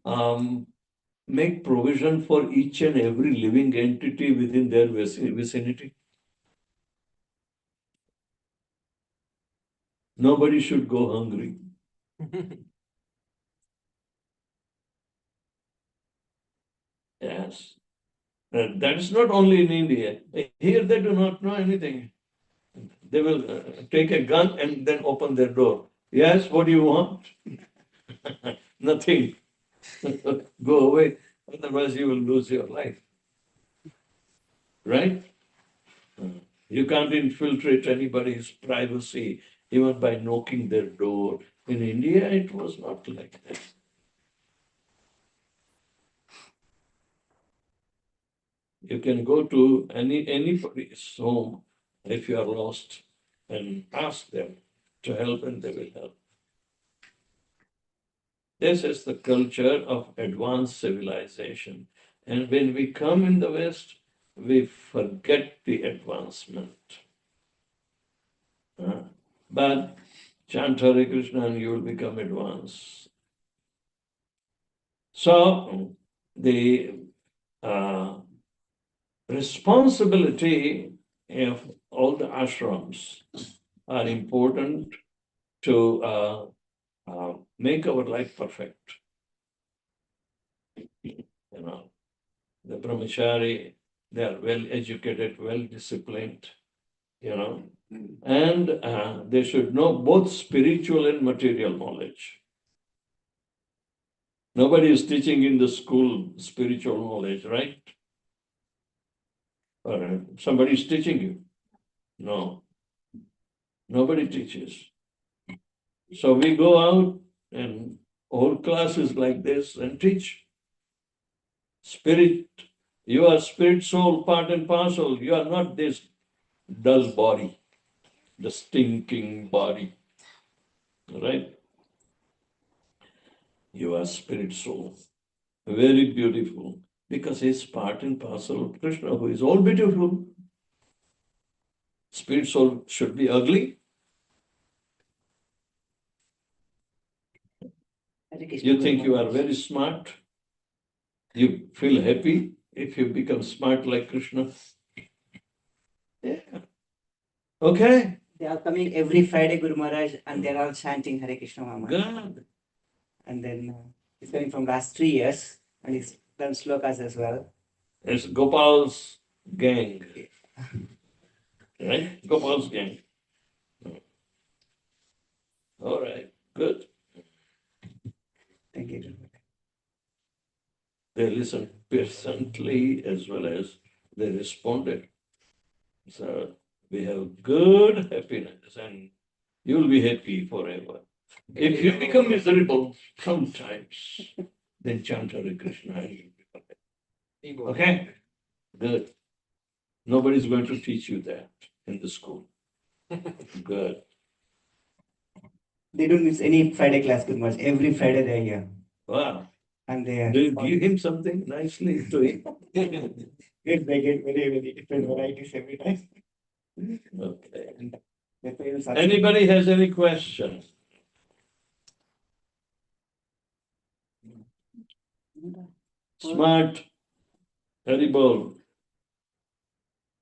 make provision for each and every living entity within their vicinity. Nobody should go hungry. Yes. That is not only in India. Here they do not know anything. They will take a gun and then open their door. Yes, what do you want? Nothing. Go away. Otherwise, you will lose your life. Right? You can't infiltrate anybody's privacy even by knocking their door. In India, it was not like that. You can go to anybody's home if you are lost and ask them to help, and they will help. This is the culture of advanced civilization. And when we come in the West, we forget the advancement. But chant Hare Krishna and you will become advanced. So the responsibility of all the ashrams are important to make our life perfect. You know, the brahmachari, they are well educated, well disciplined, you know, and they should know both spiritual and material knowledge. Nobody is teaching in the school spiritual knowledge, right? Or somebody is teaching you. No, nobody teaches. So we go out and whole classes like this and teach. Spirit, you are spirit, soul, part and parcel. You are not this dull body, the stinking body, right? You are spirit, soul. Very beautiful, because he's part and parcel of Krishna, who is all beautiful. Spirit, soul should be ugly. You think you are very smart? You feel happy if you become smart like Krishna? Yeah. Okay. They are coming every Friday, Guru Maharaj, and they're all chanting Hare Krishna Maharaj. God. And then he's coming from last 3 years, and he's done slokas as well. It's Gopal's gang. Right? Gopal's gang. All right. Good. Thank you. They listened patiently as well as they responded. So we have good happiness, and you'll be happy forever. If you become miserable sometimes, then chant Hare Krishna and you'll become happy. Okay? Good. Nobody's going to teach you that in the school. Good. They don't miss any Friday class, Guru Maharaj. Every Friday they're here. Wow. And they are. Do you give him something nicely to eat? Yes, they get very different varieties every time. Okay. And their parents are- Anybody has any question? Smart, terrible.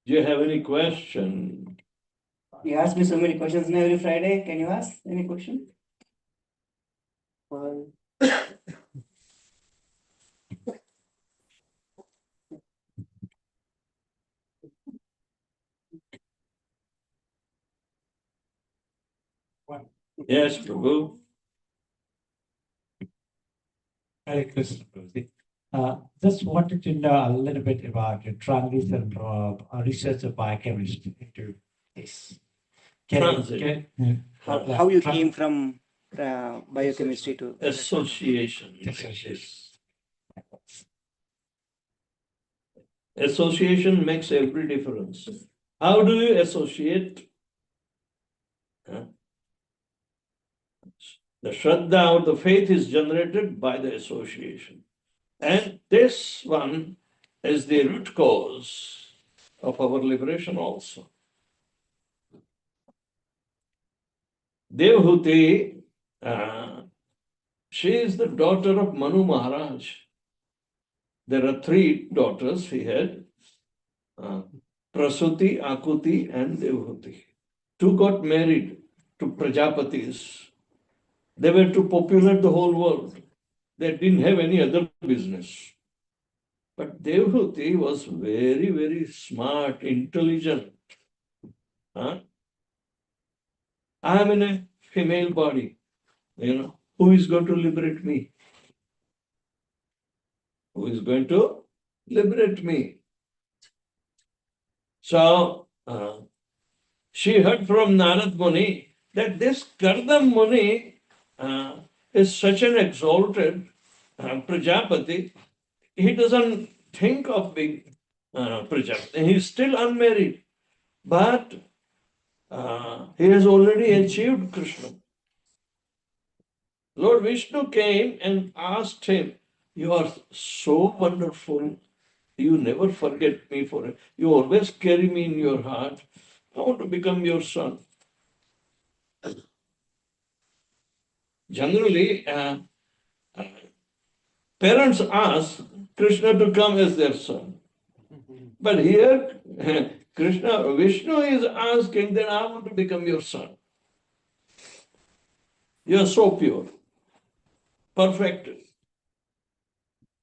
Do you have any question? You ask me so many questions now every Friday. Can you ask any question? Yes, Prabhu. Hare Krishna, Prabhuji. Just wanted to know a little bit about your transition from research of biochemistry into this. Transit. How you came from biochemistry to Association. Association. Association makes every difference. How do you associate? Huh? The Shraddha or the faith is generated by the association. And this one is the root cause of our liberation also. Devhuti, she is the daughter of Manu Maharaj. There are 3 daughters he had, Prasuti, Akuti, and Devhuti. 2 got married to Prajapatis. They were to populate the whole world. They didn't have any other business. But Devhuti was very, very smart, intelligent. Huh? I am in a female body. Who is going to liberate me? Who is going to liberate me? So she heard from Narad Muni that this Kardam Muni is such an exalted Prajapati. He doesn't think of being Prajapati. He is still unmarried, but he has already achieved Krishna. Lord Vishnu came and asked him, "You are so wonderful. You never forget me for it. You always carry me in your heart. I want to become your son." Generally, parents ask Krishna to come as their son. But here, Vishnu is asking that I want to become your son. You are so pure, perfect.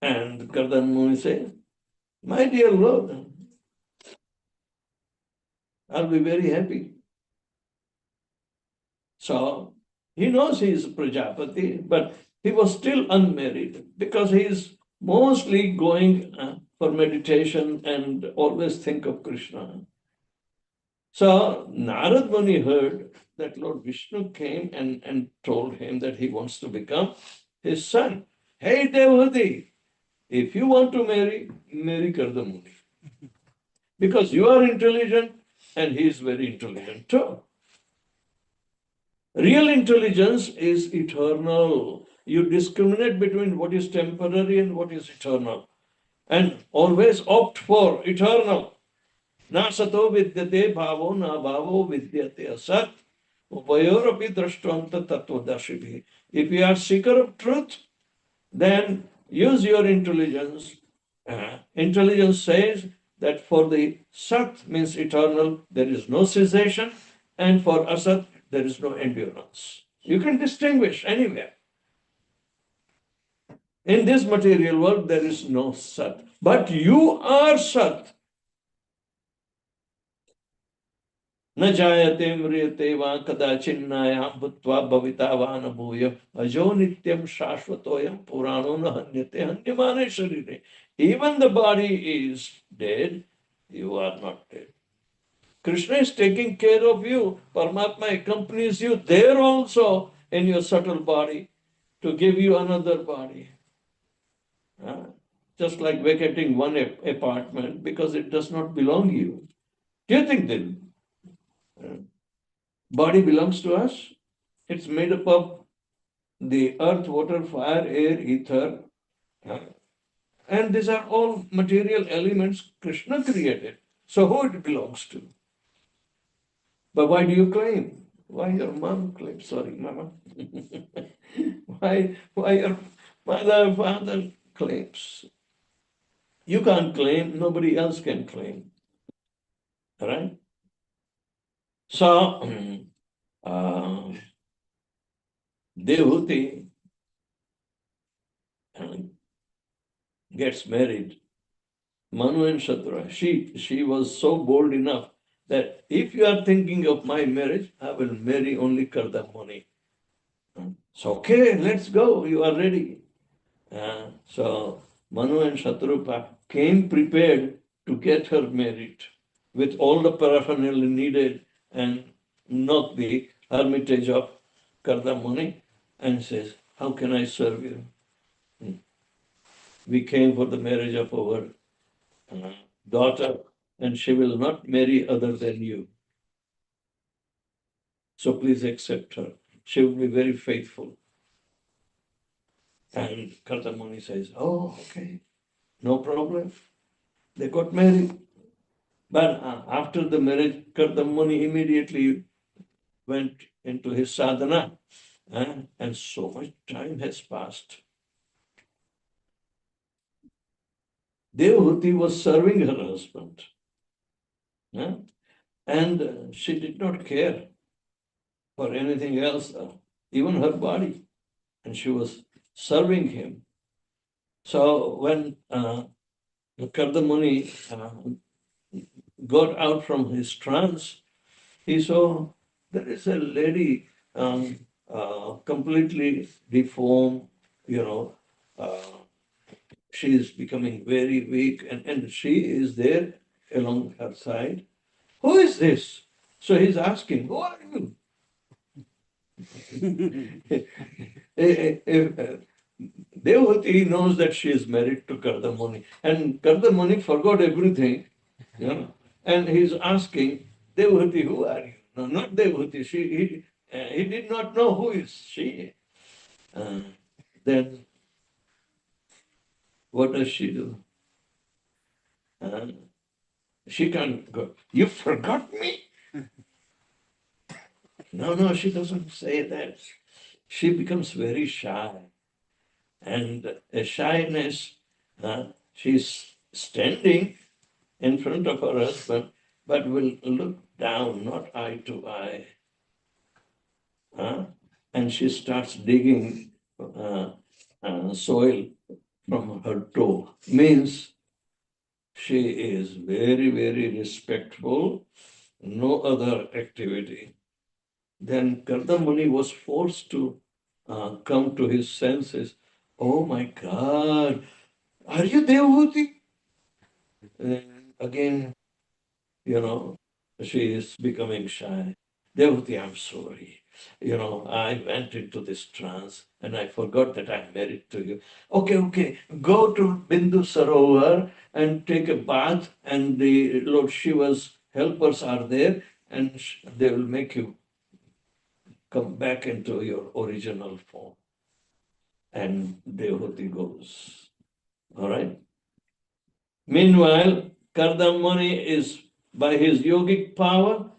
And Kardan Muni says, "My dear Lord, I'll be very happy." So he knows he is Prajapati, but he was still unmarried because he is mostly going for meditation and always think of Krishna. So Narad Muni heard that Lord Vishnu came and told him that he wants to become his son. "Hey Devhuti, if you want to marry Kardamuni. Because you are intelligent and he is very intelligent too. Real intelligence is eternal. You discriminate between what is temporary and what is eternal. And always opt for eternal. Na sato vidyate bhavo na bhavo vidyate asat. Upayorapi drashtavanta tattvadashibhi. If you are seeker of truth, then use your intelligence. Intelligence says that for the Sat means eternal, there is no cessation, and for Asat, there is no endurance. You can distinguish anywhere. In this material world, there is no Sat, but you are Sat. न जायते म्रियते वा कदाचिन्नायां भूत्वा भविता वा न भूय अजो नित्यं शाश्वतोऽयं पुराणो न हन्यते हन्यमाने शरीरे. Even the body is dead, you are not dead. Krishna is taking care of you. Paramatma accompanies you there also in your subtle body to give you another body. Just like vacating one apartment because it does not belong to you. Do you think that body belongs to us? It's made up of the earth, water, fire, air, ether. And these are all material elements Krishna created. So who it belongs to? But why do you claim? Why your mom claims? Sorry, mama. why your mother, father claims? You can't claim, nobody else can claim. Right? So, uh, Devuti gets married. Manu and Shatrua, she was so bold enough that if you are thinking of my marriage, I will marry only Kardamuni. So, okay, let's go, you are ready. So, Manu and Shatrupa came prepared to get her married with all the paraphernalia needed and not the hermitage of Kardamuni and says, "How can I serve you? We came for the marriage of our daughter, and she will not marry other than you. So please accept her. She will be very faithful." And Kardamuni says, "Oh, okay, no problem." They got married. But after the marriage, Kardamuni immediately went into his sadhana, and so much time has passed. Devahuti was serving her husband, and she did not care for anything else, even her body, and she was serving him. So when Kardamuni got out from his trance, he saw there is a lady completely deformed, you know, she is becoming very weak, and she is there along her side. "Who is this?" So he's asking, "Who are you?" Devhuti knows that she is married to Kardamuni, and Kardamuni forgot everything, you know, and he's asking, Devhuti, who are you? No, not Devhuti. He did not know who is she. Then what does she do? She can't go, you forgot me? No, she doesn't say that. She becomes very shy. And a shyness, she's standing in front of her husband, but will look down, not eye to eye. And she starts digging soil from her toe. Means she is very, very respectful, no other activity. Then Kardamuni was forced to come to his senses. Oh my God, are you Devhuti? And again, she is becoming shy. Devhuti, I'm sorry. I went into this trance and I forgot that I'm married to you. Okay, go to Bindu Sarovar and take a bath, and the Lord Shiva's helpers are there, and they will make you come back into your original form. And Devhuti goes. All right. Meanwhile, Kardamani is, by his yogic power,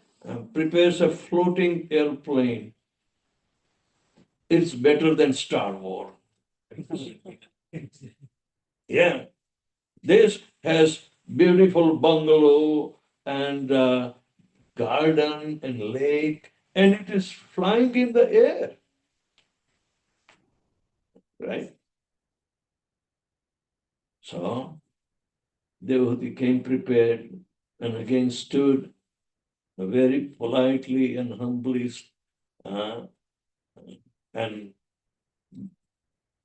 prepares a floating airplane. It's better than Star Wars. Yeah. This has beautiful bungalow and garden and lake, and it is flying in the air. Right? So Devhuti came prepared and again stood very politely and humbly, uh, and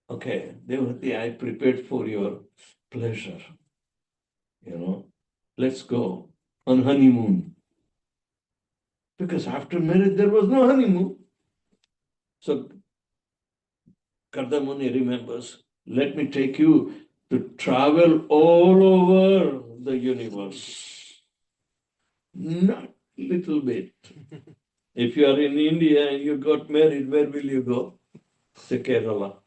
okay, Devhuti, I prepared for your pleasure. Let's go on honeymoon. Because after marriage, there was no honeymoon. So Kardamuni remembers, let me take you to travel all over the universe. Not little bit. If you are in India and you got married, where will you go? To Kerala.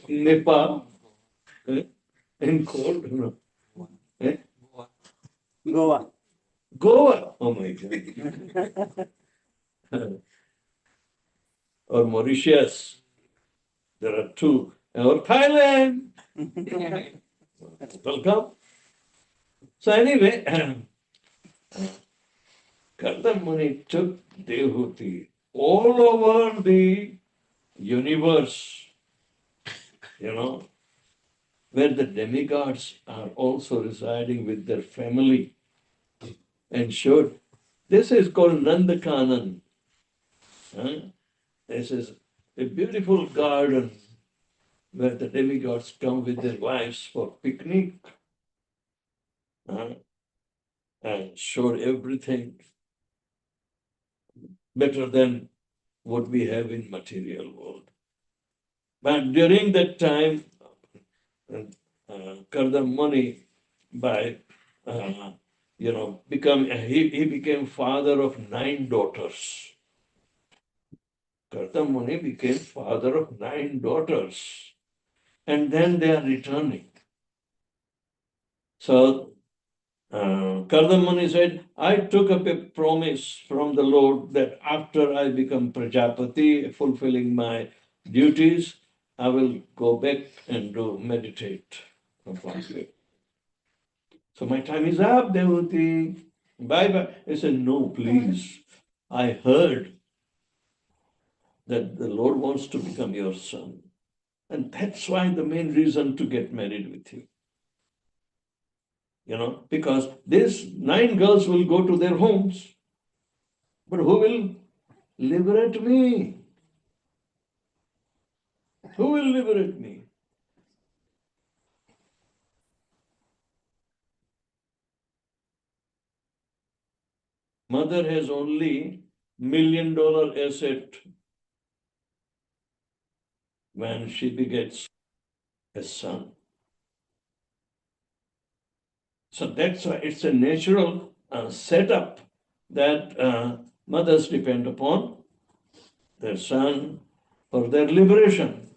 Nepal. In cold, no. Goa. Goa. Oh my God. Or Mauritius. There are two. Or Thailand. Welcome. So anyway, Kardamuni took Devhuti all over the universe, where the demigods are also residing with their family, and showed this is called Nandakanan. This is a beautiful garden where the demigods come with their wives for picnic, and showed everything better than what we have in material world. But during that time, Kardamani, by he became father of 9 daughters. Kardamani became father of 9 daughters, and then they are returning. So Kardamani said, I took up a promise from the Lord that after I become Prajapati, fulfilling my duties, I will go back and do meditate. So my time is up, Devhuti. Bye bye. I said, no, please. I heard that the Lord wants to become your son. And that's why the main reason to get married with you. Because these 9 girls will go to their homes. But who will liberate me? Who will liberate me? Mother has only $1 million asset. when she begets a son. So that's why it's a natural setup that mothers depend upon their son for their liberation.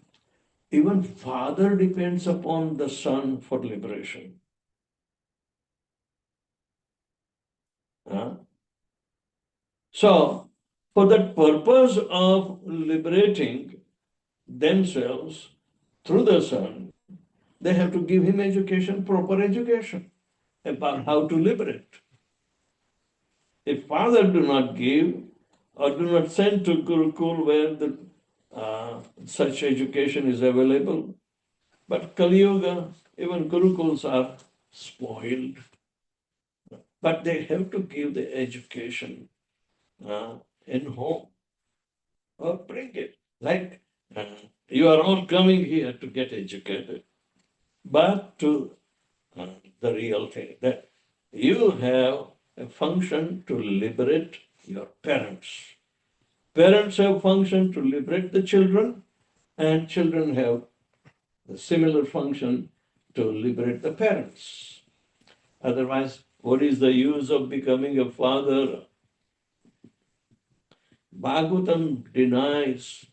Even father depends upon the son for liberation. So, for that purpose of liberating themselves through the son, they have to give him education, proper education about how to liberate. If father do not give or do not send to Gurukul where such education is available, but Kali Yuga, even Gurukuls are spoiled. But they have to give the education in home or bring it. Like you are all coming here to get educated, but to the real thing that you have a function to liberate your parents. Parents have function to liberate the children, and children have the similar function to liberate the parents. Otherwise, what is the use of becoming a father? Bhagavatam denies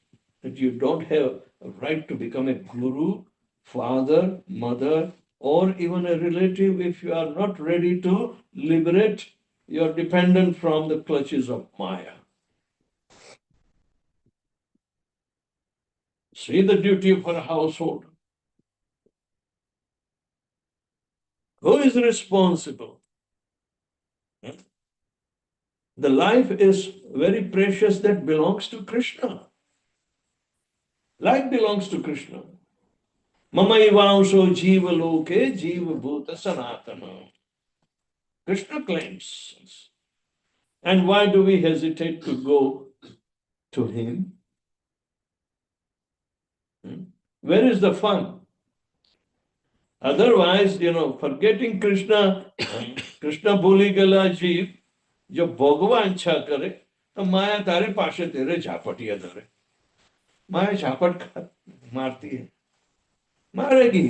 that you don't have a right to become a guru, father, mother, or even a relative if you are not ready to liberate your dependent from the clutches of Maya. See the duty for a household. Who is responsible? The life is very precious that belongs to Krishna. Life belongs to Krishna. Mama ivanso jiva loke jiva bhuta sanatana. Krishna claims. And why do we hesitate to go to him? Where is the fun? Otherwise, forgetting Krishna, Krishna boli gala jeev, जो भोगवान इच्छा करे तो माया तारे पाशे तेरे झापटिया धरे माया झापट मारती है मारेगी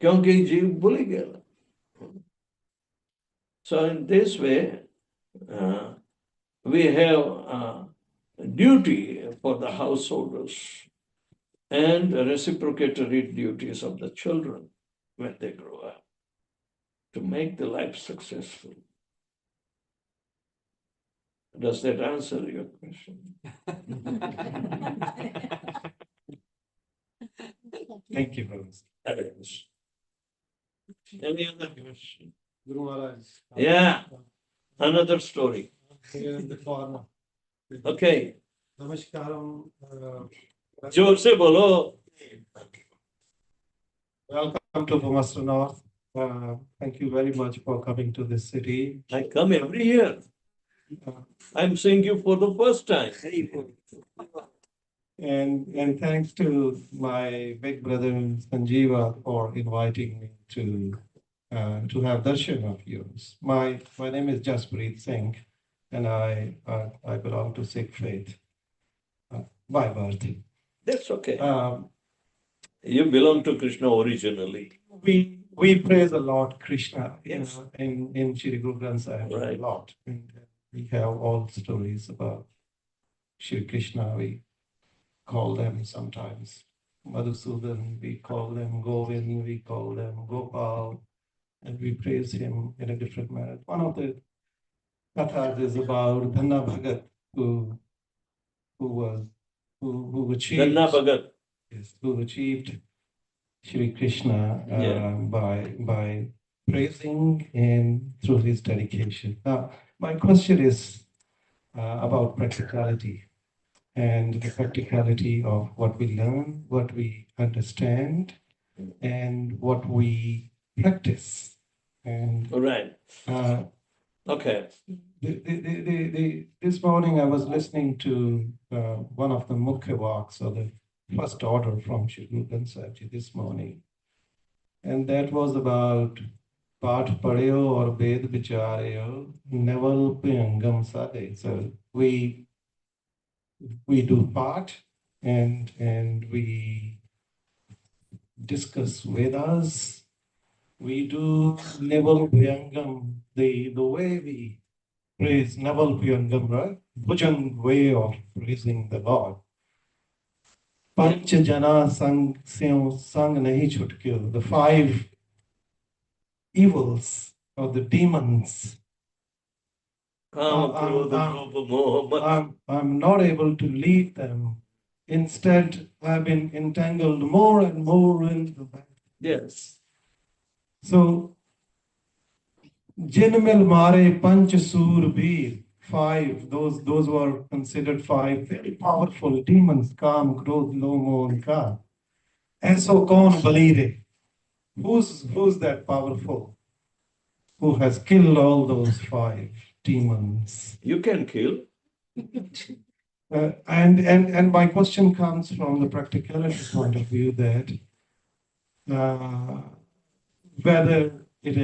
क्योंकि जीव भूल गया. So in this way we have a duty for the householders and reciprocatory duties of the children when they grow up to make the life successful. Does that answer your question? Thank you, Brother. Any other question? Guru Maharaj. Yeah, another story. Here in the corner. Okay, Namaskaram. जोर से बोलो. Welcome to Master North. Thank you very much for coming to this city. I come every year. I'm seeing you for the first time. And thanks to my big brother Sanjeeva for inviting me to have darshan of yours. My name is Jaspreet Singh, and I belong to Sikh faith by birth. That's okay. You belong to Krishna originally. We praise a lot Krishna Yes. in Shri Guru Granth Sahib Right. a lot. And we have all stories about Shri Krishna. We call them sometimes Madhusudan, we call them Govind, we call them Gopal, and we praise him in a different manner. One of the kathas is about Dhanna Bhagat, who achieved Dhanna Bhagat. yes, who achieved Shri Krishna Yeah. by praising and through his dedication. Now, my question is about practicality and the practicality of what we learn, what we understand, and what we practice. And All right. uh, Okay. this morning I was listening to one of the Mukhya Walks or the first order from Shri Guru Granth Sahib Ji this morning. And that was about Path Padeo or Ved Vichareo, Neval Pyangam Sade. So we do Path and we discuss Vedas. We do Naval Vyangam, the way we praise Naval Vyangam, right? Bhujang way of praising the Lord. Panch Jana Sang Sang Nahi Chutkyo, the 5 evils or the demons. Kama, Krodha, Lobha, Moha, Mad. I'm not able to lead them. Instead, I've been entangled more and more into that. Yes. So, Jinmil Mare Panch Sur Bir, 5, those were considered 5 very powerful demons, Kam, Krodh, Lomo, and Ka. And so, Kaun Balire, who's that powerful? Who has killed all those 5 demons? You can kill. And my question comes from the practicality point of view that whether it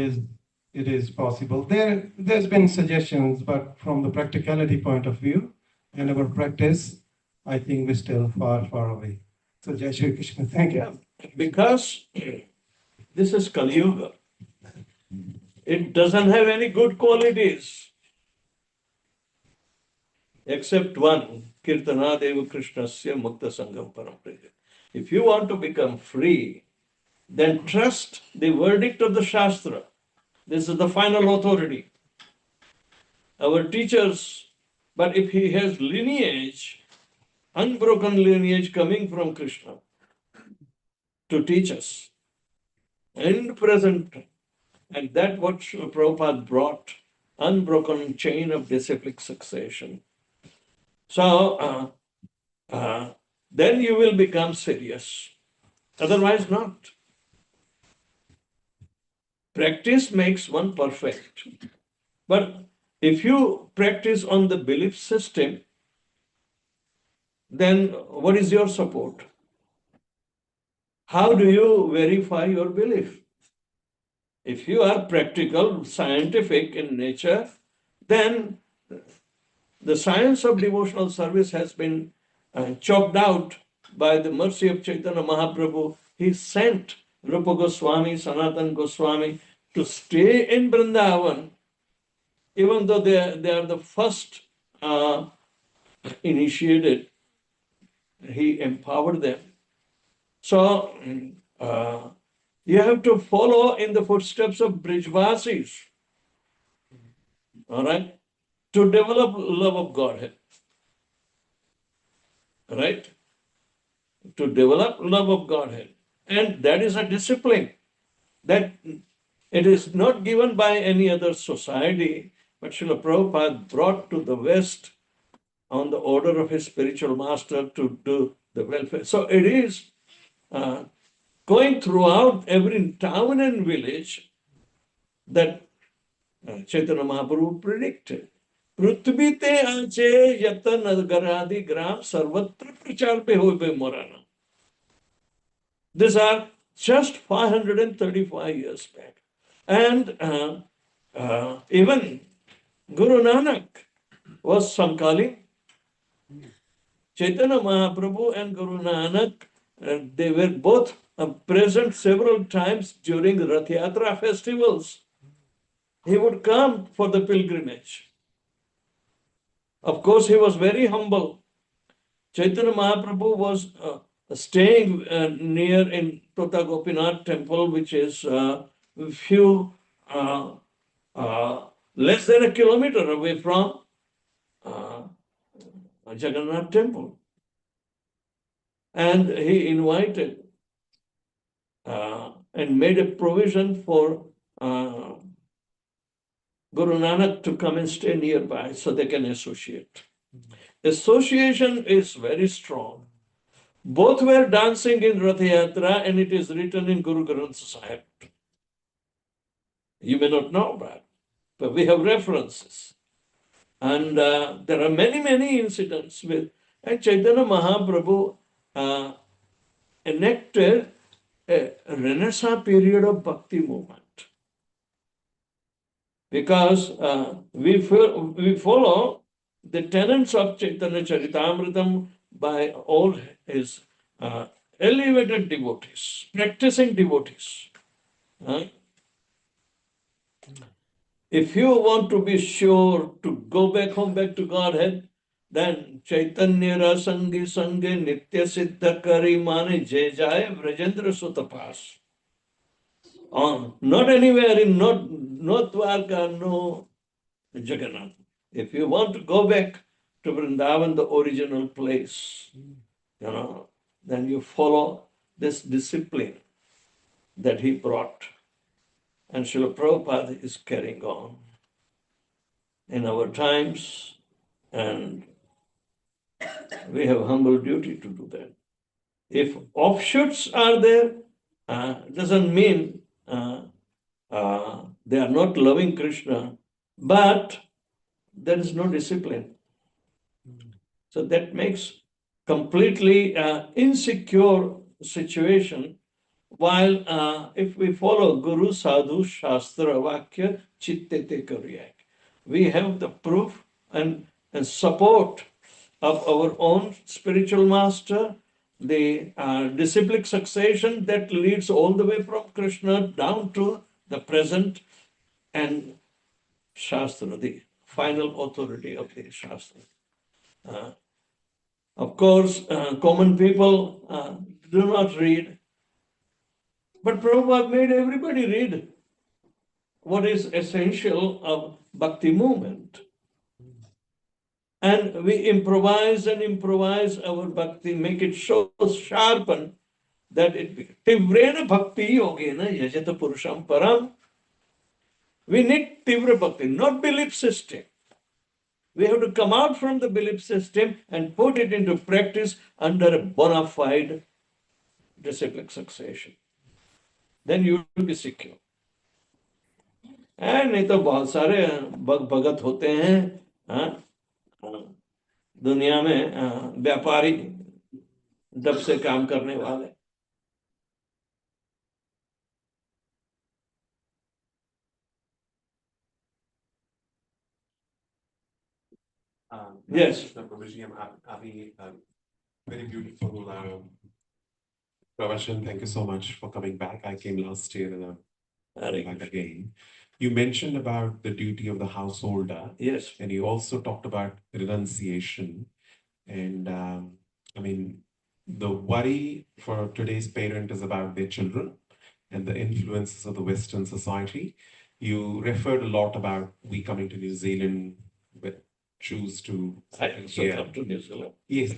is possible. There's been suggestions, but from the practicality point of view and our practice, I think we're still far, far away. So Jai Shri Krishna, thank you. Because this is Kali Yuga. It doesn't have any good qualities except one, Kirtanadeva Krishnasya Mukta Sangam Parampraya. If you want to become free, then trust the verdict of the Shastra. This is the final authority. Our teachers, but if he has lineage, unbroken lineage coming from Krishna to teach us, in present, and that what Srila Prabhupada brought, unbroken chain of disciplic succession. So, then you will become serious. Otherwise not. Practice makes one perfect. But if you practice on the belief system, then what is your support? How do you verify your belief? If you are practical, scientific in nature, then the science of devotional service has been chalked out by the mercy of Chaitanya Mahaprabhu. He sent Rupa Goswami, Sanatan Goswami to stay in Vrindavan, even though they are the first initiated. He empowered them. So you have to follow in the footsteps of Brijvasis, all right, to develop love of Godhead, right? To develop love of Godhead. And that is a discipline that it is not given by any other society, but Srila Prabhupada brought to the West on the order of his spiritual master to do the welfare. So it is going throughout every town and village that Chaitanya Mahaprabhu predicted. Prithvi te aanche yata nagaradi gram sarvatra prachar pe hoy be morana. These are just 535 years back. And even Guru Nanak was Samkali. Chaitanya Mahaprabhu and Guru Nanak, they were both present several times during the Rath Yatra festivals. He would come for the pilgrimage. Of course, he was very humble. Chaitanya Mahaprabhu was staying near in Tota Gopinath temple, which is few less than a kilometer away from Jagannath temple. And he invited and made a provision for Guru Nanak to come and stay nearby so they can associate. Association is very strong. Both were dancing in Rath Yatra, and it is written in Guru Granth Sahib. You may not know that, but we have references. And there are many, many incidents with, and Chaitanya Mahaprabhu enacted a Renaissance period of bhakti movement. Because we follow the tenets of Chaitanya Charitamritam, by all his elevated devotees, practicing devotees. Huh? If you want to be sure to go back home, back to Godhead, then Chaitanya Rasangi Sange Nitya Siddha Kari Mane Jai Jai Vrajendra Sutapas. Not anywhere in no Dwarka, no Jagannath. If you want to go back to Vrindavan, the original place, then you follow this discipline that he brought. And Srila Prabhupada is carrying on in our times, and we have humble duty to do that. If offshoots are there, doesn't mean they are not loving Krishna, but there is no discipline. So that makes completely insecure situation. While if we follow Guru Sadhu Shastra Vakya Chittete Karyak, we have the proof and support of our own spiritual master, the disciplic succession that leads all the way from Krishna down to the present, and Shastra, the final authority of the Shastra. Of course, common people do not read, but Prabhupada made everybody read what is essential of bhakti movement. And we improvise and improvise our bhakti, make it so sharpen that it tivrena bhakti yogena yajata purusham param. We need tivra bhakti, not belief system. We have to come out from the belief system and put it into practice under a bona fide disciplic succession. Then you will be secure. नहीं तो बहुत सारे भगत होते हैं, दुनिया में व्यापारी dub से काम करने वाले. Yes. Very beautiful Pravashan. Thank you so much for coming back. I came last year and I'm back again. You mentioned about the duty of the householder. Yes. And you also talked about renunciation. And I mean, the worry for today's parent is about their children and the influences of the Western society. You referred a lot about we coming to New Zealand, but choose to come to New Zealand. Yes.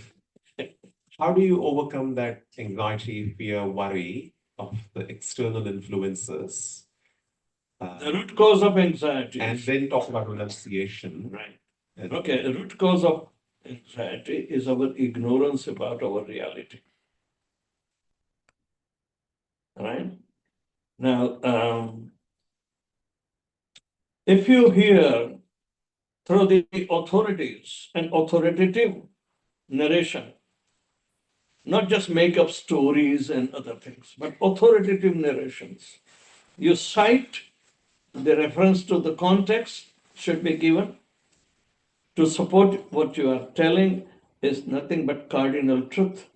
How do you overcome that anxiety, fear, worry of the external influences? The root cause of anxiety. And then talk about renunciation. Right. Okay, the root cause of anxiety is our ignorance about our reality. Right? Now, if you hear through the authorities and authoritative narration, not just make up stories and other things, but authoritative narrations, you cite the reference to the context should be given to support what you are telling is nothing but cardinal truth.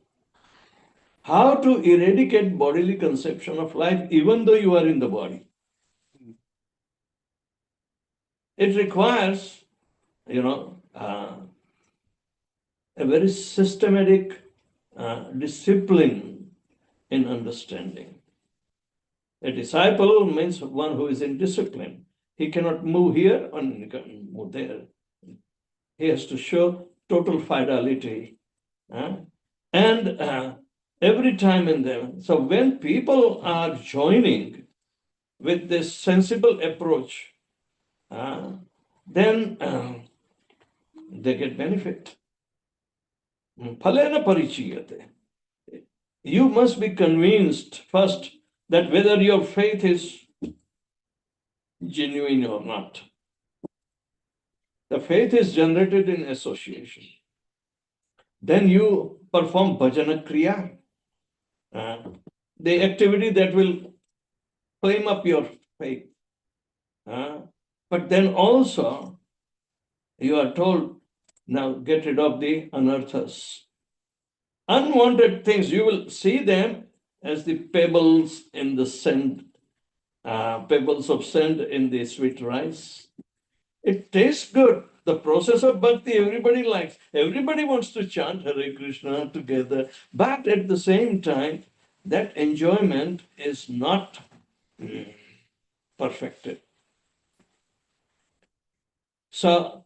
How to eradicate bodily conception of life even though you are in the body? It requires, a very systematic discipline in understanding. A disciple means one who is in discipline. He cannot move here and he can move there. He has to show total fidelity. And every time in them. So when people are joining with this sensible approach, then they get benefit. Phalena parichiyate. You must be convinced first that whether your faith is genuine or not. The faith is generated in association. Then you perform bhajana kriya, the activity that will flame up your faith. But then also, you are told, now get rid of the anarthas. Unwanted things, you will see them as the pebbles in the sand, pebbles of sand in the sweet rice. It tastes good. The process of bhakti, everybody likes. Everybody wants to chant Hare Krishna together. But at the same time, that enjoyment is not perfected. So,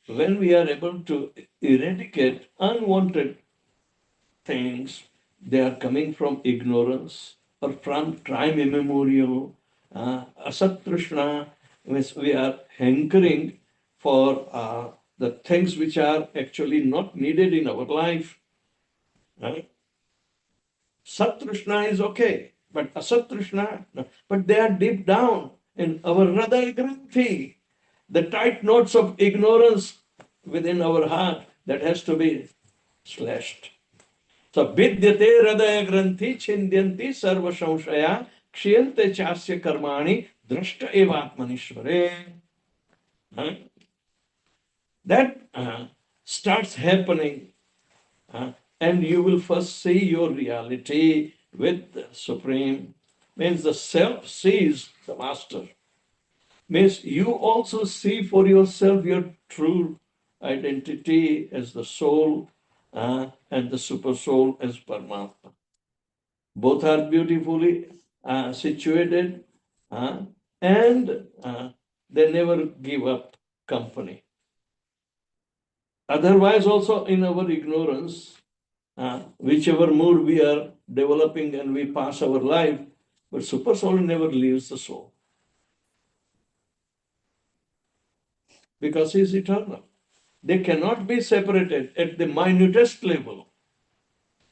when we are able to eradicate unwanted things, they are coming from ignorance or from time immemorial. Asat Trishna means we are hankering for the things which are actually not needed in our life. Right? Sat Trishna is okay, but Asat Trishna, no. But they are deep down in our Hriday Granthi. The tight knots of ignorance within our heart that has to be slashed. So vidyate hridaya granthi chindyanti sarva samshaya kshiyante chasya karmani drashta evatmanishvare. Huh? That starts happening, and you will first see your reality with the Supreme. Means the self sees the Master. Means you also see for yourself your true identity as the soul and the super soul as Paramatma. Both are beautifully situated and they never give up company. Otherwise, also in our ignorance, whichever mood we are developing and we pass our life, but super soul never leaves the soul because he is eternal. They cannot be separated at the minutest level.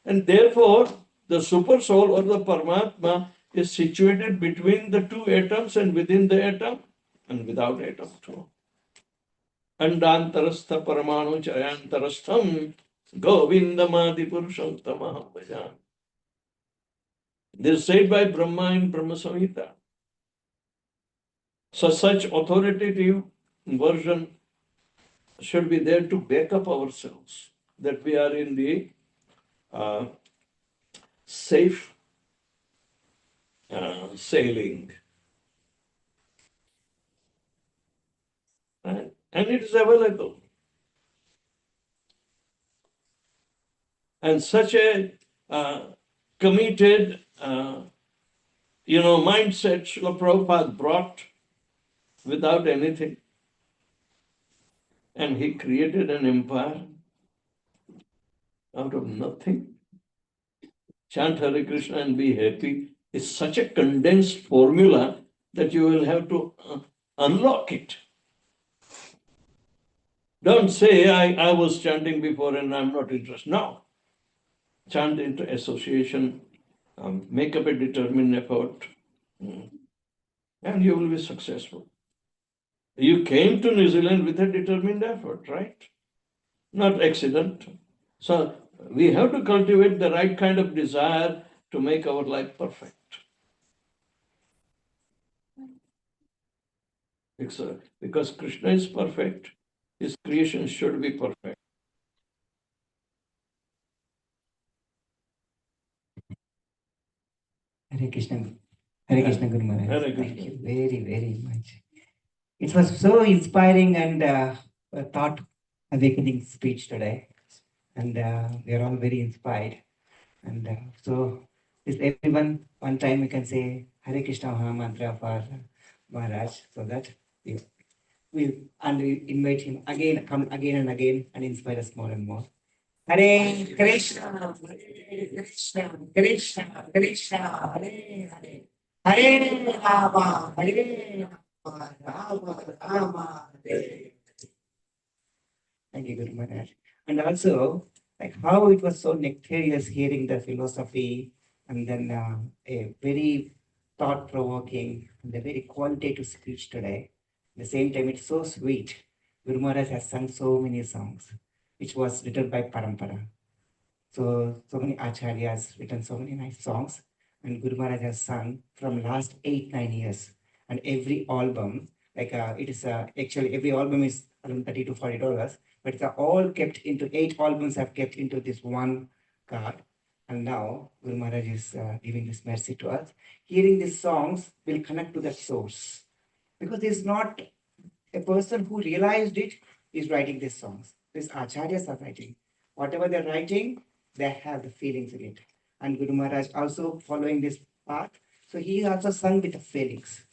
And therefore, the super soul or the Paramatma is situated between the two atoms and within the atom and without atom too. Andantarastha Paramanu Chayantarastham Govindamadi Purushottamaham Bhajan. This is said by Brahma in Brahma Samhita. So such authoritative version should be there to back up ourselves that we are in the safe sailing. And it is available. And such a committed, mindset Srila Prabhupada brought without anything. And he created an empire out of nothing. Chant Hare Krishna and be happy is such a condensed formula that you will have to unlock it. Don't say, I was chanting before and I'm not interested. No. Chant into association, make up a determined effort, and you will be successful. You came to New Zealand with a determined effort, right? Not accident. So we have to cultivate the right kind of desire to make our life perfect. Because Krishna is perfect, his creation should be perfect. Hare Krishna. Hare Krishna Guru Maharaj. Hare Thank Krishna. you very, very much. It was so inspiring and a thought awakening speech today. And we are all very inspired. And so, is everyone one time we can say Hare Krishna Maha Mantra for Maharaj, so that we invite him again, come again and again, and inspire us more and more. Hare Krishna, Hare Krishna, Krishna Krishna, Hare Hare, Hare Rama, Hare Rama, Rama Rama, Hare. Thank you, Guru Maharaj. And also, like how it was so nectarious hearing the philosophy and then a very thought-provoking and a very qualitative speech today. At the same time, it's so sweet. Guru Maharaj has sung so many songs, which was written by Parampara. So many acharyas written so many nice songs, and Guru Maharaj has sung from last 8-9 years. And every album, like it is actually every album is around $30 to $40, but it's all kept into 8 albums have kept into this one God. And now Guru Maharaj is giving this mercy to us. Hearing these songs will connect to the source. Because it's not a person who realized it is writing these songs. These acharyas are writing. Whatever they're writing, they have the feelings in it. And Guru Maharaj also following this path. So he also sung with the feelings.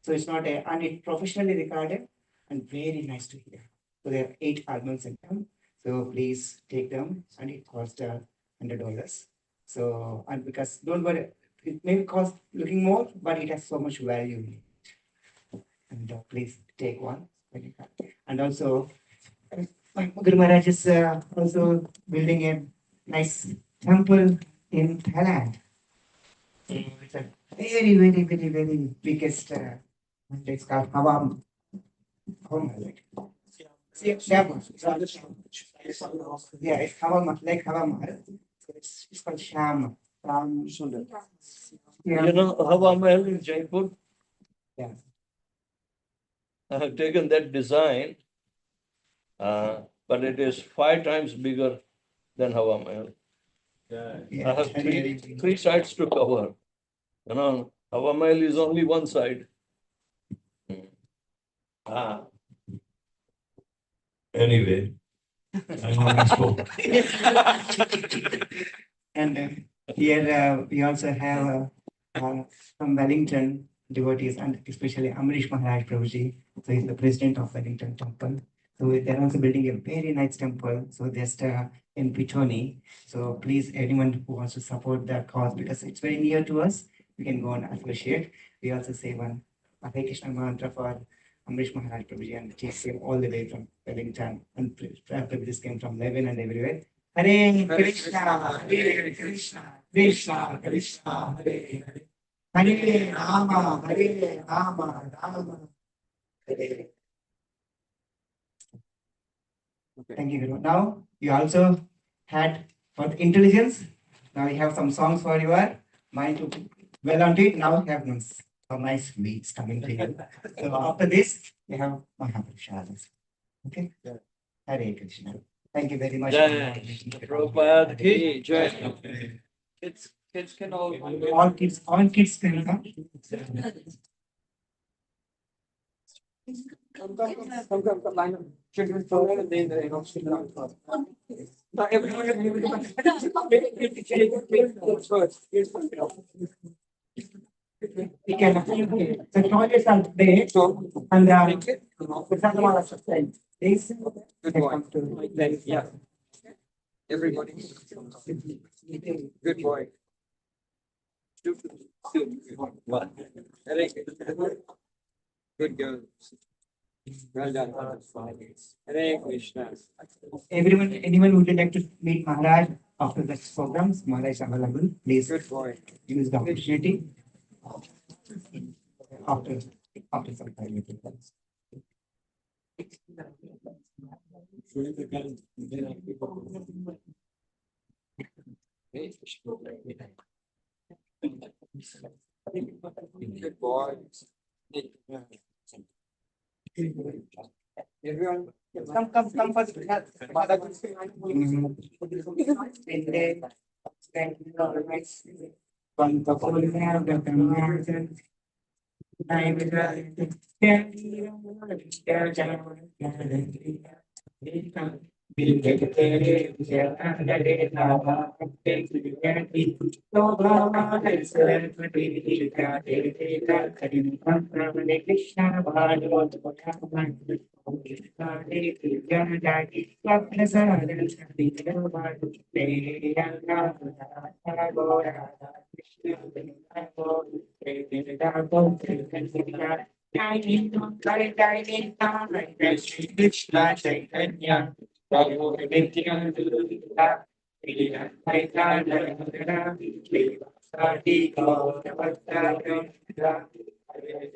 So it's not a, and it professionally recorded and very nice to hear. So there are 8 albums in them. So please take them, and it costs $100. So, and because don't worry, it may cost looking more, but it has so much value in it. And please take one when you can. And also, Guru Maharaj is also building a nice temple in Thailand. It's a very, very, very, very biggest. It's called Hawam. Like. Yeah, it's Hawam, like Hawam. So it's called Sham. Ram Sundar. Yeah. You know Hawa Mahal in Jaipur? Yeah. I have taken that design, but it is 5 times bigger than Hawa Mahal. Yeah. I have three sides to cover. You know, Hawa Mahal is only one side. Ah. Anyway, I'm on my phone. And here we also have from Wellington devotees, and especially Amrish Maharaj Prabhuji. So he's the president of Wellington Temple. So they're also building a very nice temple. So just in Pichoni. So please, anyone who wants to support that cause, because it's very near to us, we can go and associate. We also say one Hare Krishna mantra for Amrish Maharaj Prabhuji, and he came all the way from Wellington, and Prabhuji came from Levin and everywhere. Hare Krishna, Hare Krishna, Krishna Krishna, Hare Hare. Hare Rama, Hare Rama, Rama Hare. Thank you, Guru. Now you also had for the intelligence. Now you have some songs for your mind to well onto it. Now you have some nice beats coming to you. So after this, you have Mahaprasad. Okay? Hare Krishna. Thank you very much. Prabhupada ki jai. Kids can All kids can come. We can, the toilets are there, and the Sannivasa are sustain. These Good boy. Yeah. Everybody. Good boy. One. Good girl. Well done. Hare Krishna. Everyone, anyone would like to meet Maharaj after this program? Maharaj is available. Please Good boy. use the opportunity after some time. Good boy. Everyone. Come first.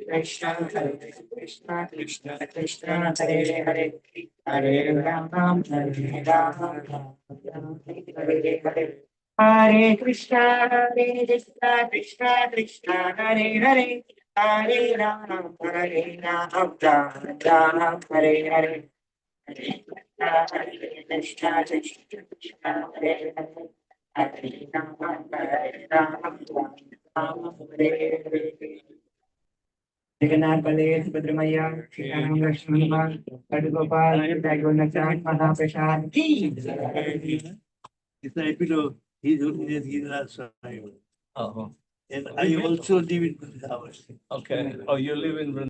Krishna, Krishna, Krishna, Krishna, Hare Hare, Hare Ram, Hare Ram, Hare Hare. Hare Krishna, Hare Krishna, Krishna Krishna, Hare Hare, Hare Ram, Hare Ram, Ram Ram, Hare Hare. Hare Krishna, Krishna, Krishna, Hare Hare. Jagannath Baldev सुभद्रमैया Sitaram Lakshman Hanuman Venugopal Jagannath महाप्रसाद की It's the epilogue. He's last time. Oh. And I also live in Vrindavan. Okay. Oh, you live in Vrindavan.